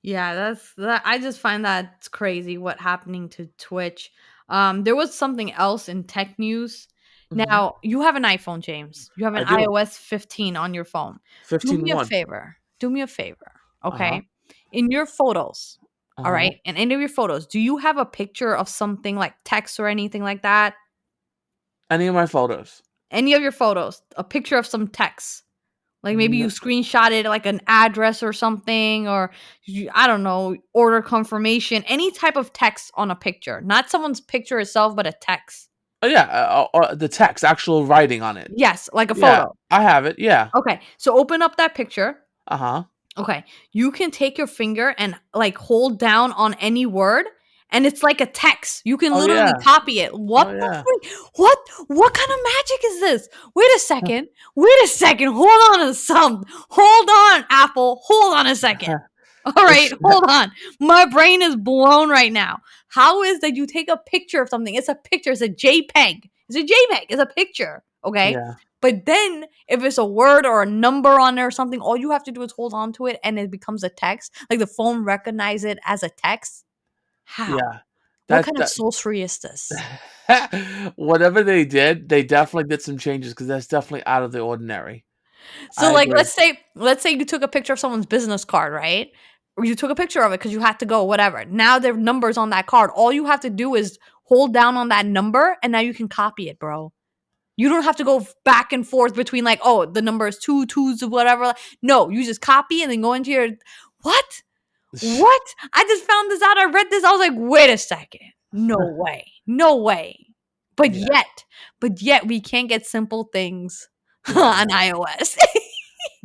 Yeah, that's that. I just find that crazy what happening to Twitch. There was something else in tech news. Hmm. Now, you have an iPhone, James. You have I an do. iOS 15 on your phone. Do me a 15-1. favor. Do me a favor. Uh-huh. Okay? In your photos, all Uh-huh. right? In any of your photos, do you have a picture of something like text or anything like that? Any of my photos. Any of your photos, a picture of some text. Like maybe you No, screenshotted like an address or something, or I don't know, order confirmation, any type of text on a picture, not someone's picture itself, but a text. oh yeah, the text, actual writing on it. Yes, like a Yeah, photo. I have it. Yeah. Okay, so open up that picture. Uh-huh. Okay, you can take your finger and like hold down on any word, and it's like a text. You can Oh literally yeah. copy it. What Oh the yeah. freak? What kind of magic is this? Wait a second. Wait a second. Hold on a some. Hold on, Apple. Hold on a second. All right, It's- hold on. My brain is blown right now. How is that you take a picture of something? It's a picture. It's a JPEG. It's a JPEG. It's a picture. Okay. yeah. But then if it's a word or a number on there or something, all you have to do is hold on to it and it becomes a text. Like the phone recognizes it as a text. How? Yeah. What That kind of sorcery is this? whatever they did, they definitely did some changes because that's definitely out of the ordinary. So I like agree. let's say you took a picture of someone's business card, right? Or you took a picture of it because you had to go, whatever. Now there are numbers on that card. All you have to do is hold down on that number and now you can copy it, bro. You don't have to go back and forth between like, oh, the number is two twos or whatever. No, you just copy and then go into your what? What? I just found this out. I read this. I was like, wait a second. No way. No way. But Yeah. yet we can't get simple things Yeah, on no. iOS.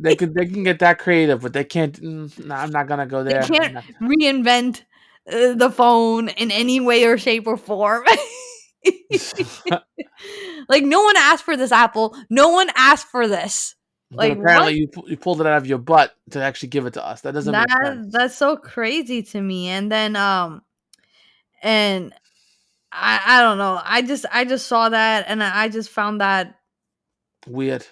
They can get that creative, but they can't. No, I'm not gonna go They there. I'm can't not- reinvent the phone in any way or shape or form. Like no one asked for this, Apple. No one asked for this. But Like what? apparently, you pulled it out of your butt to actually give it to us. That doesn't make sense. That's so crazy to me. And then and I don't know. I just saw that and I just found that Weird.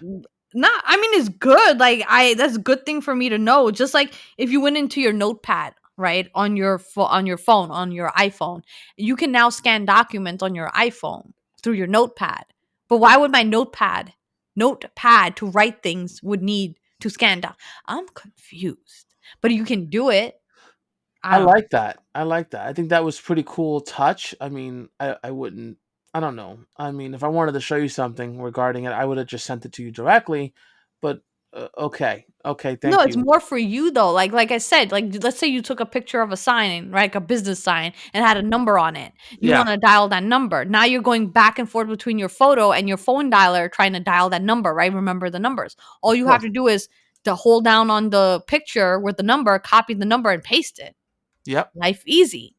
not, I mean it's good. Like that's a good thing for me to know. Just like if you went into your notepad, right? On your on your phone, on your iPhone, you can now scan documents on your iPhone through your notepad. But why would my notepad to write things would need to scan down? I'm confused. But you can do it. I I don't know. like that. I like that. I think that was pretty cool touch. I mean, I wouldn't. I don't know. I mean, if I wanted to show you something regarding it, I would have just sent it to you directly. But okay, No, thank it's you. more for you though. Like I said, like let's say you took a picture of a sign, right? Like a business sign and had a number on it. You Yeah, want to dial that number. Now you're going back and forth between your photo and your phone dialer trying to dial that number, right? Remember the numbers. All of you have course. to do is to hold down on the picture with the number, copy the number and paste it. Yep, Life easy.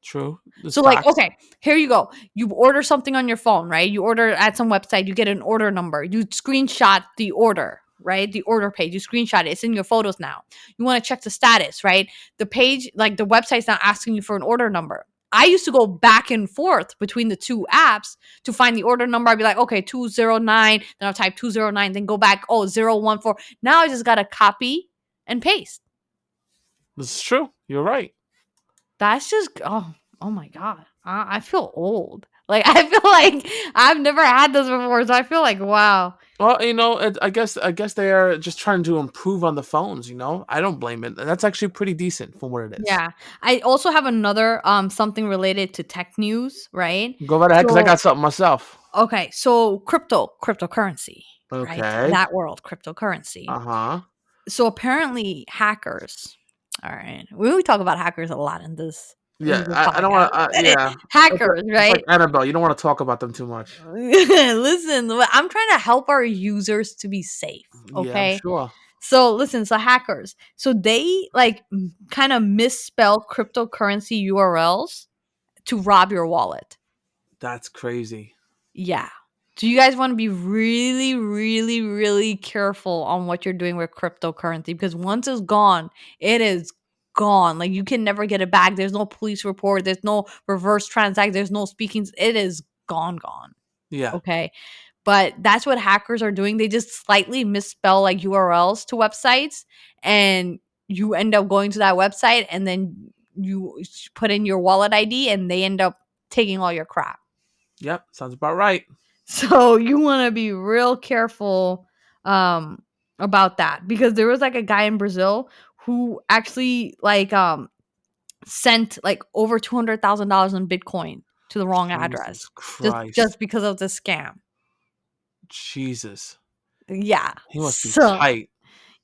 true. This So like, facts. okay, here you go. You order something on your phone, right? You order at some website, you get an order number. You screenshot the order, right? The order page. You screenshot it. It's in your photos now. You want to check the status, right? The page, like the website's not asking you for an order number. I used to go back and forth between the two apps to find the order number. I'd be like, okay, 209. Then I'll type 209, then go back, 014. Now I just got to copy and paste. This is true. You're right. That's just, oh my God. I feel old. Like, I feel like I've never had this before. So I feel like, wow. Well, I guess they are just trying to improve on the phones. I don't blame it. That's actually pretty decent for what it is. Yeah. I also have another something related to tech news, right? Go right ahead, because I So, got something myself. okay, so cryptocurrency, right? Okay. That world, cryptocurrency. Uh-huh. So apparently hackers, all right. We talk about hackers a lot in this Yeah, I don't podcast. want to. Yeah, Hackers, it's like right? Annabelle. You don't want to talk about them too much. Listen, I'm trying to help our users to be safe, Yeah, I'm okay? sure. So listen, so hackers, so they like kind of misspell cryptocurrency URLs to rob your wallet. That's crazy. Yeah. Do you guys want to be really, really, really careful on what you're doing with cryptocurrency? Because once it's gone, it is gone. Like you can never get it back. There's no police report. There's no reverse transact. There's no speakings. It is gone. Yeah. Okay. But that's what hackers are doing. They just slightly misspell like URLs to websites, and you end up going to that website, and then you put in your wallet ID, and they end up taking all your crap. Yep. Sounds about right. So you want to be real careful about that, because there was like a guy in Brazil who actually like sent like over $200,000 in Bitcoin to the wrong Jesus address Christ. just because of the scam. Jesus. Yeah. He must be So tight.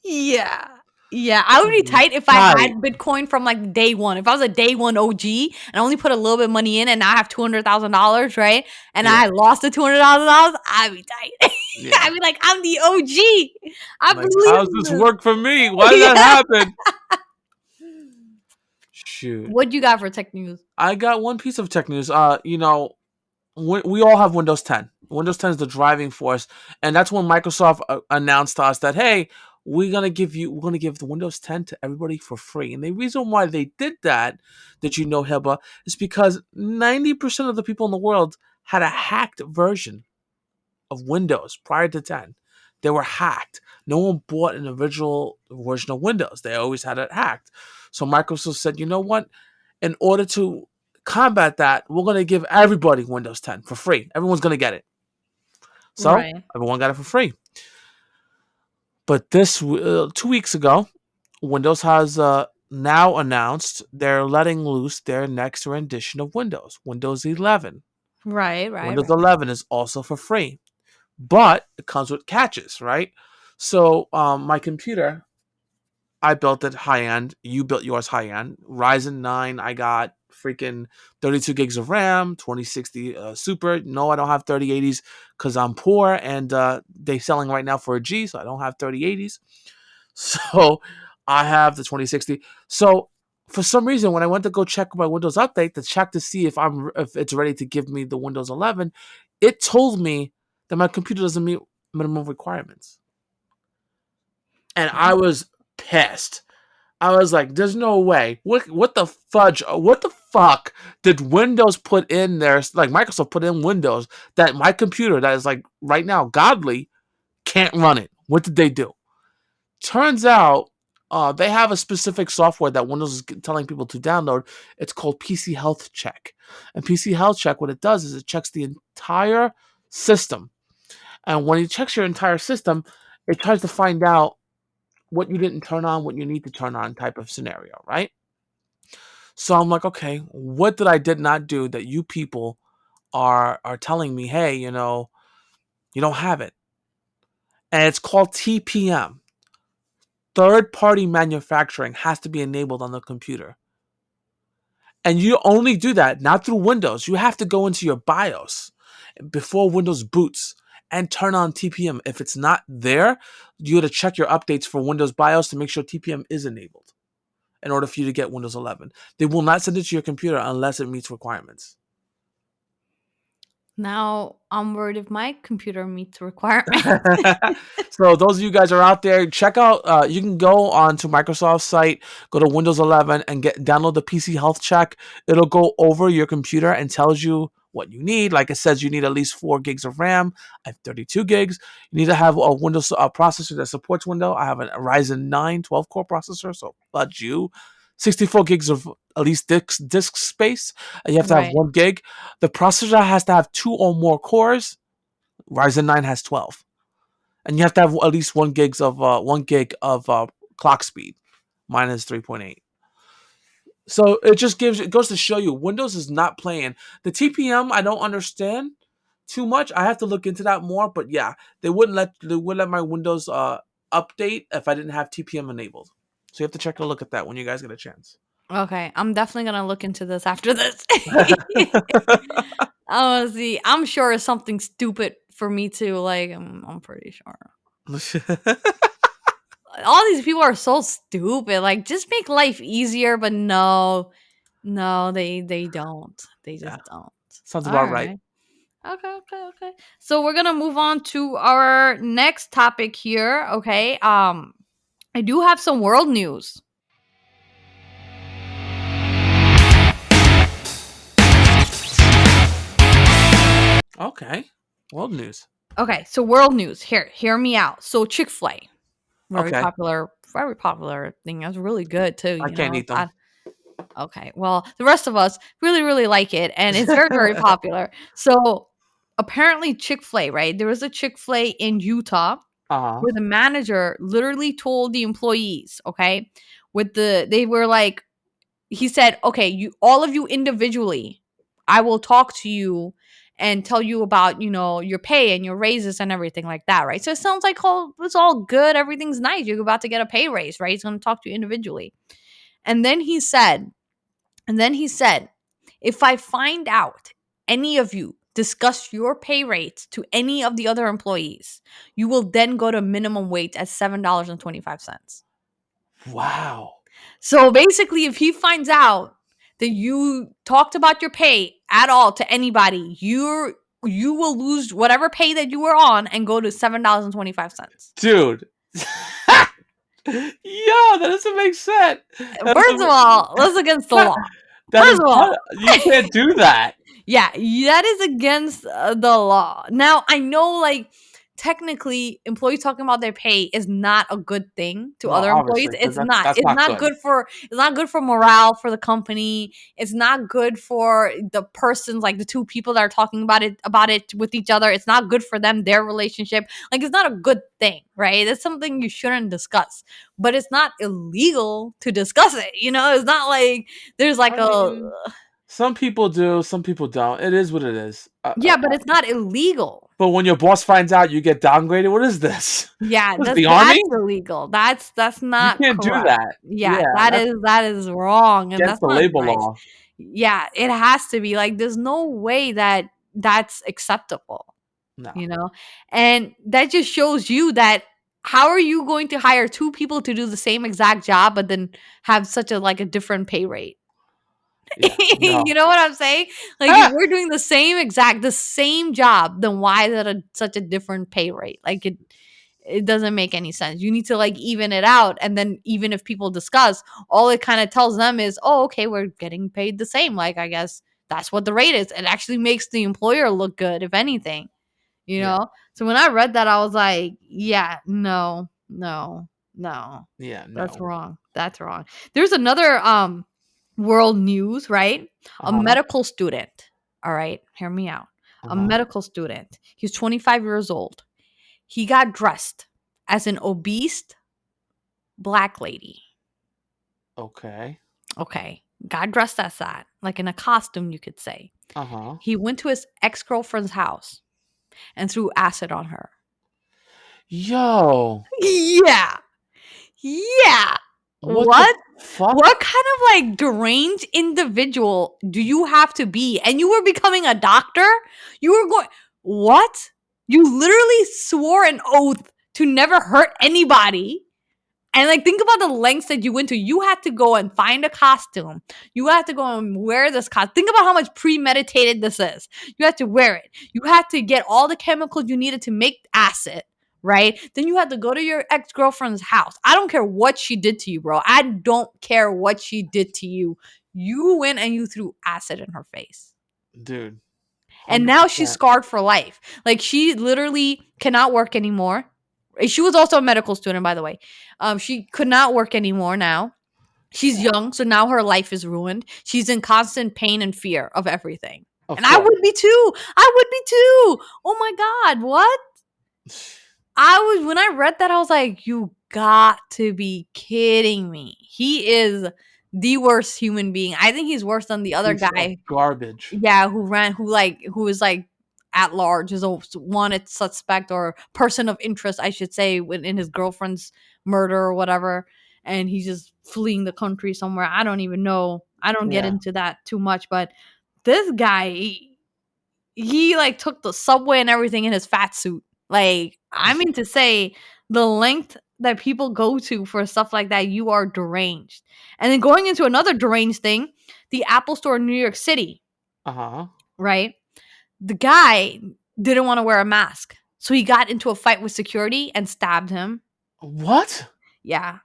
yeah. Yeah, I would be tight if I had Bitcoin from like day one. If I was a day one OG and I only put a little bit of money in and now I have $200,000, right? And Yeah. I lost the $200,000, I'd be tight. Yeah. I'd be like, I'm the OG. I Like, believe how's in this this. work for me? Why did that happen? Shoot. What you got for tech news? I got one piece of tech news. We all have Windows 10. Windows 10 is the driving force, and that's when Microsoft announced to us that, hey, we're gonna give the Windows 10 to everybody for free. And the reason why they did that, Hiba, is because 90% of the people in the world had a hacked version of Windows prior to 10. They were hacked. No one bought an original version of Windows. They always had it hacked. So Microsoft said, you know what? In order to combat that, we're going to give everybody Windows 10 for free. Everyone's going to get it. So Right. everyone got it for free. But 2 weeks ago, Windows has now announced they're letting loose their next rendition of Windows, Windows 11. Right. Windows 11 is also for free, but it comes with catches, right? So my computer, I built it high end. You built yours high end. Ryzen 9, I got freaking 32 gigs of RAM, 2060 Super. No, I don't have 3080s because I'm poor, and they're selling right now for a G, so I don't have 3080s. So I have the 2060. So for some reason, when I went to go check my Windows update to check to see if it's ready to give me the Windows 11, it told me that my computer doesn't meet minimum requirements. And I was pissed. I was like, there's no way. What the fudge? What the fuck did Windows put in there? Like Microsoft put in Windows that my computer that is like right now godly can't run it. What did they do? Turns out they have a specific software that Windows is telling people to download. It's called PC Health Check. And PC Health Check, what it does is it checks the entire system. And when it checks your entire system, it tries to find out what you didn't turn on, what you need to turn on type of scenario, right? So I'm like, okay, what did not do that you people are telling me, hey, you don't have it. And it's called TPM. Third-party manufacturing has to be enabled on the computer. And you only do that not through Windows. You have to go into your BIOS before Windows boots and turn on TPM. If it's not there, you got to check your updates for Windows BIOS to make sure TPM is enabled in order for you to get Windows 11. They will not send it to your computer unless it meets requirements. Now I'm worried if my computer meets requirements. So those of you guys are out there, check out. You can go onto Microsoft's site, go to Windows 11, and download the PC Health Check. It'll go over your computer and tells you what you need. Like it says, you need at least 4 gigs of RAM. I have 32 gigs. You need to have a Windows processor that supports Windows. I have a Ryzen 9 12-core processor, so fudge you. 64 gigs of at least disk space. You have to have Right. 1 gig. The processor has to have 2 or more cores. Ryzen 9 has 12, and you have to have at least 1 gig of clock speed. Mine is 3.8. So it goes to show you Windows is not playing. The TPM I don't understand too much. I have to look into that more. But yeah, they wouldn't let my Windows update if I didn't have TPM enabled. So you have to check a look at that when you guys get a chance. Okay, I'm definitely gonna look into this after this. I want to see. I'm sure it's something stupid for me to like. I'm pretty sure. All these people are so stupid. Like, just make life easier, but no, they don't. They Yeah, just don't. sounds All about right. right. Okay. So we're gonna move on to our next topic here. Okay. I do have some world news. Okay, world news. Okay, so world news. Here, hear me out. So Chick-fil-A, Okay, very popular thing. That's really good too. I can't eat them. Okay, well, the rest of us really like it, and it's very popular. So apparently, Chick-fil-A, right? There was a Chick-fil-A in Utah Uh-huh. where the manager literally told the employees, okay, they were like, he said, okay, you all of you individually, I will talk to you and tell you about, your pay and your raises and everything like that, right? So it sounds like it's all good, everything's nice. You're about to get a pay raise, right? He's going to talk to you individually. And then he said, if I find out any of you discuss your pay rates to any of the other employees, you will then go to minimum wage at $7.25. Wow. So basically, if he finds out that you talked about your pay at all to anybody, you will lose whatever pay that you were on and go to $7.25. Dude. Yo, that doesn't make sense. First of all, that's against the law. That is First of all, you can't do that. yeah, that is against the law. Now, I know, like, technically, employees talking about their pay is not a good thing to No, other employees. obviously, It's because not. that's It's not not good. good for. It's not good for morale for the company. It's not good for the persons, like the two people that are talking about it with each other. It's not good for them, their relationship. Like, it's not a good thing, right? It's something you shouldn't discuss. But it's not illegal to discuss it. It's not like there's like I mean, some people do, some people don't. It is what it is. yeah, but it's not illegal. But when your boss finds out you get downgraded, what is this? Yeah, What is that's the that's army? illegal. That's You not can't do correct. that. Yeah, Yeah, that that's is wrong, and against that's the not labor nice. law. Yeah, it has to be like there's no way that that's acceptable, No. and that just shows you that how are you going to hire two people to do the same exact job but then have such a different pay rate? Yeah. No. You know what I'm saying? Like, if we're doing the same job, then why is it such a different pay rate? Like, it doesn't make any sense. You need to like even it out, and then even if people discuss, all it kind of tells them is, oh, okay, we're getting paid the same. Like, I guess that's what the rate is. It actually makes the employer look good, if anything. Yeah. So when I read that, I was like, yeah, no, Yeah. that's No. wrong. That's wrong. There's another world news, right? A Uh-huh. medical student. All right, hear me out. A Uh-huh. medical student. He's 25 years old. He got dressed as an obese black lady. Okay. Okay. Got dressed as that, like in a costume, you could say. Uh-huh. He went to his ex-girlfriend's house and threw acid on her. Yo. Yeah. Yeah. What What? the fuck? What kind of like deranged individual do you have to be? And you were becoming a doctor? You were going, what? You literally swore an oath to never hurt anybody. And like, think about the lengths that you went to. You had to go and find a costume. You had to go and wear this costume. Think about how much premeditated this is. You had to wear it. You had to get all the chemicals you needed to make acid, right? Then you had to go to your ex-girlfriend's house. I don't care what she did to you, bro. I don't care what she did to you. You went and you threw acid in her face. Dude. 100%. And now she's scarred for life. Like, she literally cannot work anymore. She was also a medical student, by the way. She could not work anymore now. She's young, so now her life is ruined. She's in constant pain and fear of everything. And I would be too. Oh my God, what? When I read that, I was like, you got to be kidding me. He is the worst human being. I think he's worse than the other guy. Garbage. Yeah, who is like at large, is a wanted suspect or person of interest, I should say, in his girlfriend's murder or whatever. And he's just fleeing the country somewhere. I don't even know. I don't get into that too much, but this guy, he like took the subway and everything in his fat suit. Like, I mean to say, the length that people go to for stuff like that, you are deranged. And then going into another deranged thing, the Apple Store in New York City. Right? The guy didn't want to wear a mask. So he got into a fight with security and stabbed him. What? Yeah.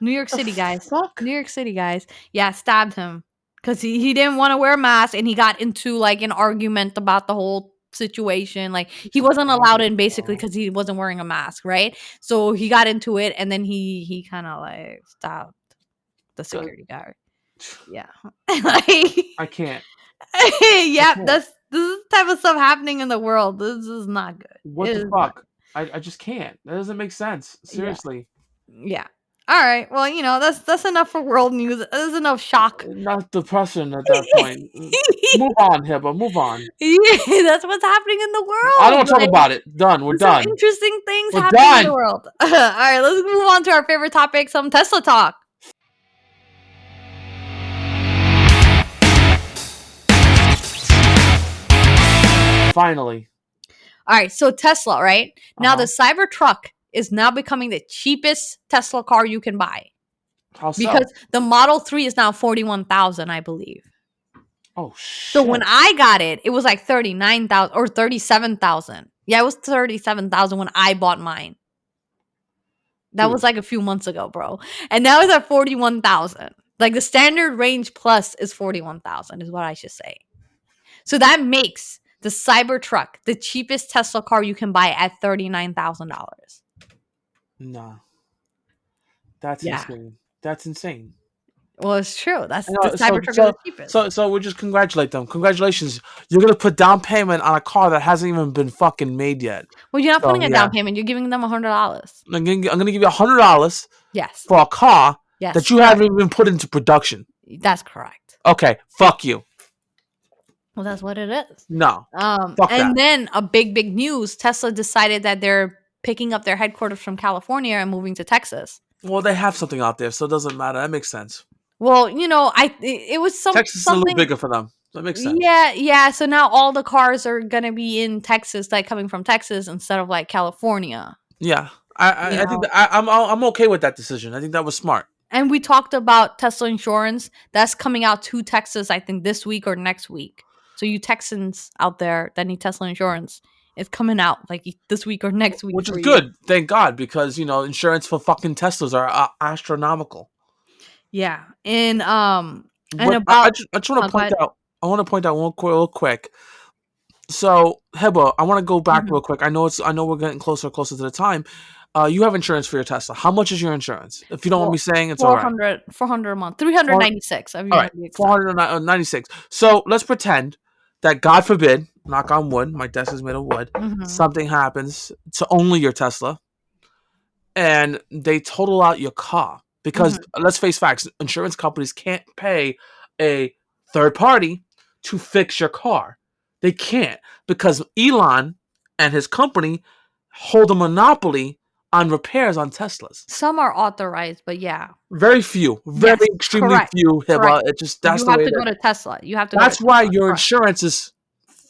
New York City, guys. Fuck? New York City, guys. Yeah, stabbed him. Because he didn't want to wear a mask, and he got into like an argument about the whole situation. Like, he wasn't allowed in basically because he wasn't wearing a mask, right? So he got into it, and then he kind of like stabbed the security guard. Yeah. Like, I can't. Yeah, this is the type of stuff happening in the world. This is not good. What the fuck? I just can't. That doesn't make sense. Seriously. Yeah. All right. Well, that's enough for world news. That's enough shock. Not depression at that point. Move on, Hiba. Move on. Yeah, that's what's happening in the world. I don't want to talk about it. Done. We're done. Interesting things happening in the world. All right, let's move on to our favorite topic, some Tesla talk. Finally. All right, so Tesla, right? Now the Cybertruck is now becoming the cheapest Tesla car you can buy. How so? Because the Model 3 is now $41,000, I believe. Oh shit. So when I got it, it was like 39,000 or 37,000. Yeah, it was 37,000 when I bought mine. That was like a few months ago, bro. And now it's at 41,000. Like, the standard range plus is 41,000 is what I should say. So that makes the Cybertruck the cheapest Tesla car you can buy at $39,000. Nah. That's insane. That's insane. Well, it's true. That's the Cybertruck is the cheapest. So we just congratulate them. Congratulations. You're going to put down payment on a car that hasn't even been fucking made yet. Well, you're not putting a down payment. You're giving them $100. I'm going to give you $100 yes. for a car that you haven't even put into production. That's correct. Okay. Fuck you. Well, that's what it is. No. Fuck that. And then a big news. Tesla decided that they're picking up their headquarters from California and moving to Texas. Well, they have something out there, so it doesn't matter. That makes sense. Well, it was something. Texas is a little bigger for them. That makes sense. Yeah. So now all the cars are gonna be in Texas, like coming from Texas instead of like California. Yeah, I think I'm okay with that decision. I think that was smart. And we talked about Tesla insurance. That's coming out to Texas, I think, this week or next week. So you Texans out there that need Tesla insurance, it's coming out like this week or next week. Which is good, thank God, because insurance for fucking Teslas are astronomical. Yeah, and I just want to point out. I want to point out real quick. So Hiba, I want to go back real quick. I know we're getting closer to the time. You have insurance for your Tesla. How much is your insurance? If you don't want me saying, it's all right. $400 a month. $396. All right, $496. So let's pretend that, God forbid, knock on wood, my desk is made of wood, something happens to only your Tesla, and they total out your car. Because let's face facts, insurance companies can't pay a third party to fix your car. They can't, because Elon and his company hold a monopoly on repairs on Teslas. Some are authorized, but yeah. Very few. Extremely few, Hiba. It just that's you the way have to go to Tesla. You have to That's go to why Tesla. your insurance is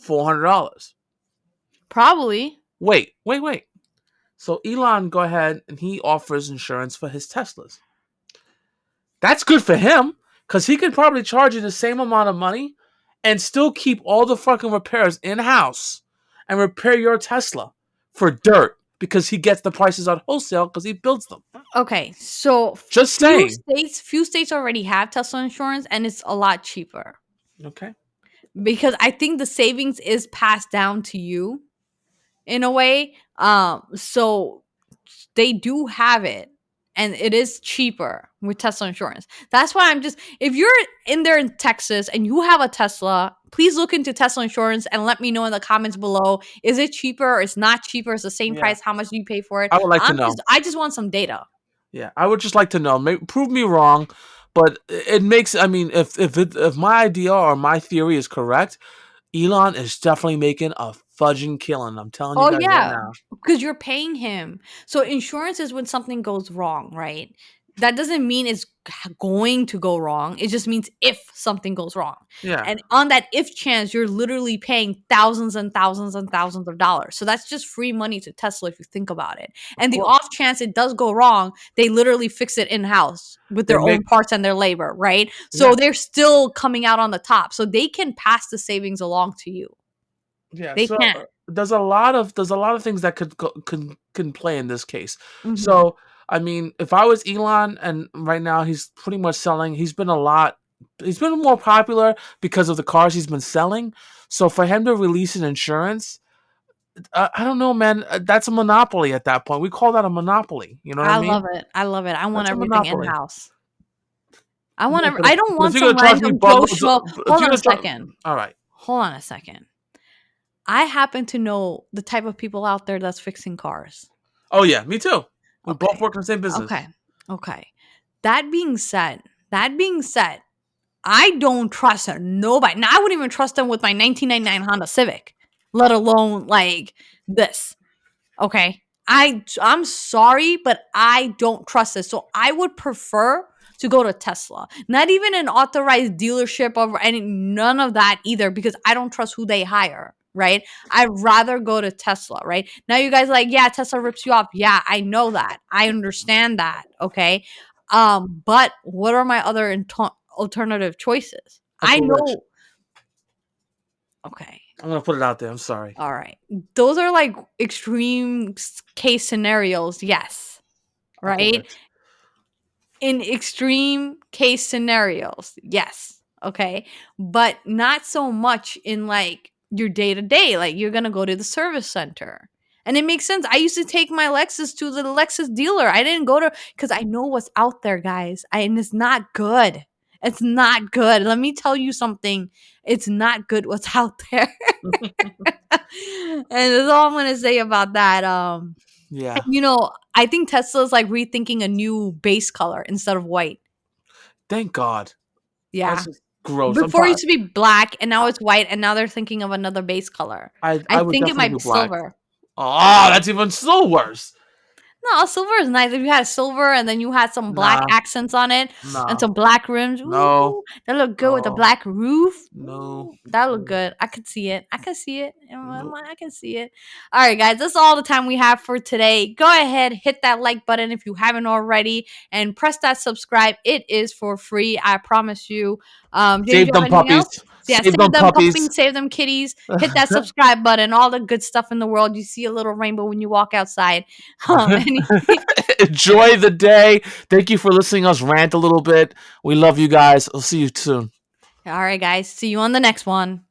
$400. Probably. Wait. So Elon go ahead and he offers insurance for his Teslas. That's good for him because he can probably charge you the same amount of money and still keep all the fucking repairs in house and repair your Tesla for dirt because he gets the prices on wholesale because he builds them. Okay, so Just few saying. states already have Tesla insurance, and it's a lot cheaper Okay. because I think the savings is passed down to you in a way. So they do have it, and it is cheaper with Tesla insurance. That's why I'm just, if you're in there in Texas and you have a Tesla, please look into Tesla insurance and let me know in the comments below. Is it cheaper or it's not cheaper? It's the same Yeah. price. How much do you pay for it? I would like to know. I just want some data. Yeah, I would just like to know. Prove me wrong, but it makes. I mean, if my idea or my theory is correct, Elon is definitely making a fudging killing. I'm telling you Oh guys right yeah, now. because you're paying him. So insurance is when something goes wrong, right? That doesn't mean it's going to go wrong. It just means if something goes wrong. Yeah, And on that if chance, you're literally paying thousands and thousands and thousands of dollars. So that's just free money to Tesla if you think about it. of And the course. off chance it does go wrong, they literally fix it in house with They their make own parts and their labor, right? yeah, So they're still coming out on the top. So they can pass the savings along to you. yeah. They So can. there's a lot of things that can play in this case. Hmm. So I mean, if I was Elon, and right now he's pretty much selling. He's been a lot. He's been more popular because of the cars he's been selling. So for him to release an insurance, I don't know, man. That's a monopoly at that point. We call that a monopoly. You know what I I mean? love it. I love it. I want That's a everything in monopoly. house. I want Yeah, I don't but if want you're some gonna charge me random Joe buttloads, schmo. if Hold you're on a gonna charge, second. all right. Hold on a second. I happen to know the type of people out there that's fixing cars. Oh yeah, me too. We both Okay. work in the same Okay. business. Okay. That being said, I don't trust nobody. Now I wouldn't even trust them with my 1999 Honda Civic, let alone like this. Okay. I'm sorry, but I don't trust it. So I would prefer to go to Tesla. Not even an authorized dealership or any none of that either, because I don't trust who they hire. Right. I'd rather go to Tesla. Right. Now you guys are like, yeah, Tesla rips you off. Yeah, I know that. I understand that. Okay. But what are my other alternative choices? I Uncle Rich. know. Okay. I'm gonna put it out there. I'm sorry. All right. Those are like extreme case scenarios. Yes. Uncle Right? Rich. In extreme case scenarios. Yes. Okay. But not so much in like your day to day. Like you're going to go to the service center. And it makes sense. I used to take my Lexus to the Lexus dealer. I didn't go to, because I know what's out there, guys. And it's not good. It's not good. Let me tell you something. It's not good what's out there. And that's all I'm gonna say about that. Yeah. I think Tesla's like rethinking a new base color instead of white. Thank God. Yeah. That's just gross. I'm Before it proud. used to be black and now it's white and now they're thinking of another base color. I I would think it definitely might do be black. silver. Oh, that's even so worse. No, silver is nice. If you had silver and then you had some black Nah, accents on it and nah, some black rims, no, ooh, that look good with a no, black roof. no, Ooh, that look no, good. I could see it. I can see it. no. I can see it. All right, guys, that's all the time we have for today. Go ahead, hit that like button if you haven't already, and press that subscribe. It is for free. I promise you. James, Save you have them anything puppies. else? Yeah, Save save them them puppies. puppies, save them kitties. Hit that subscribe button. All the good stuff in the world. You see a little rainbow when you walk outside. Enjoy the day. Thank you for listening to us rant a little bit. We love you guys. I'll see you soon. All right, guys. See you on the next one.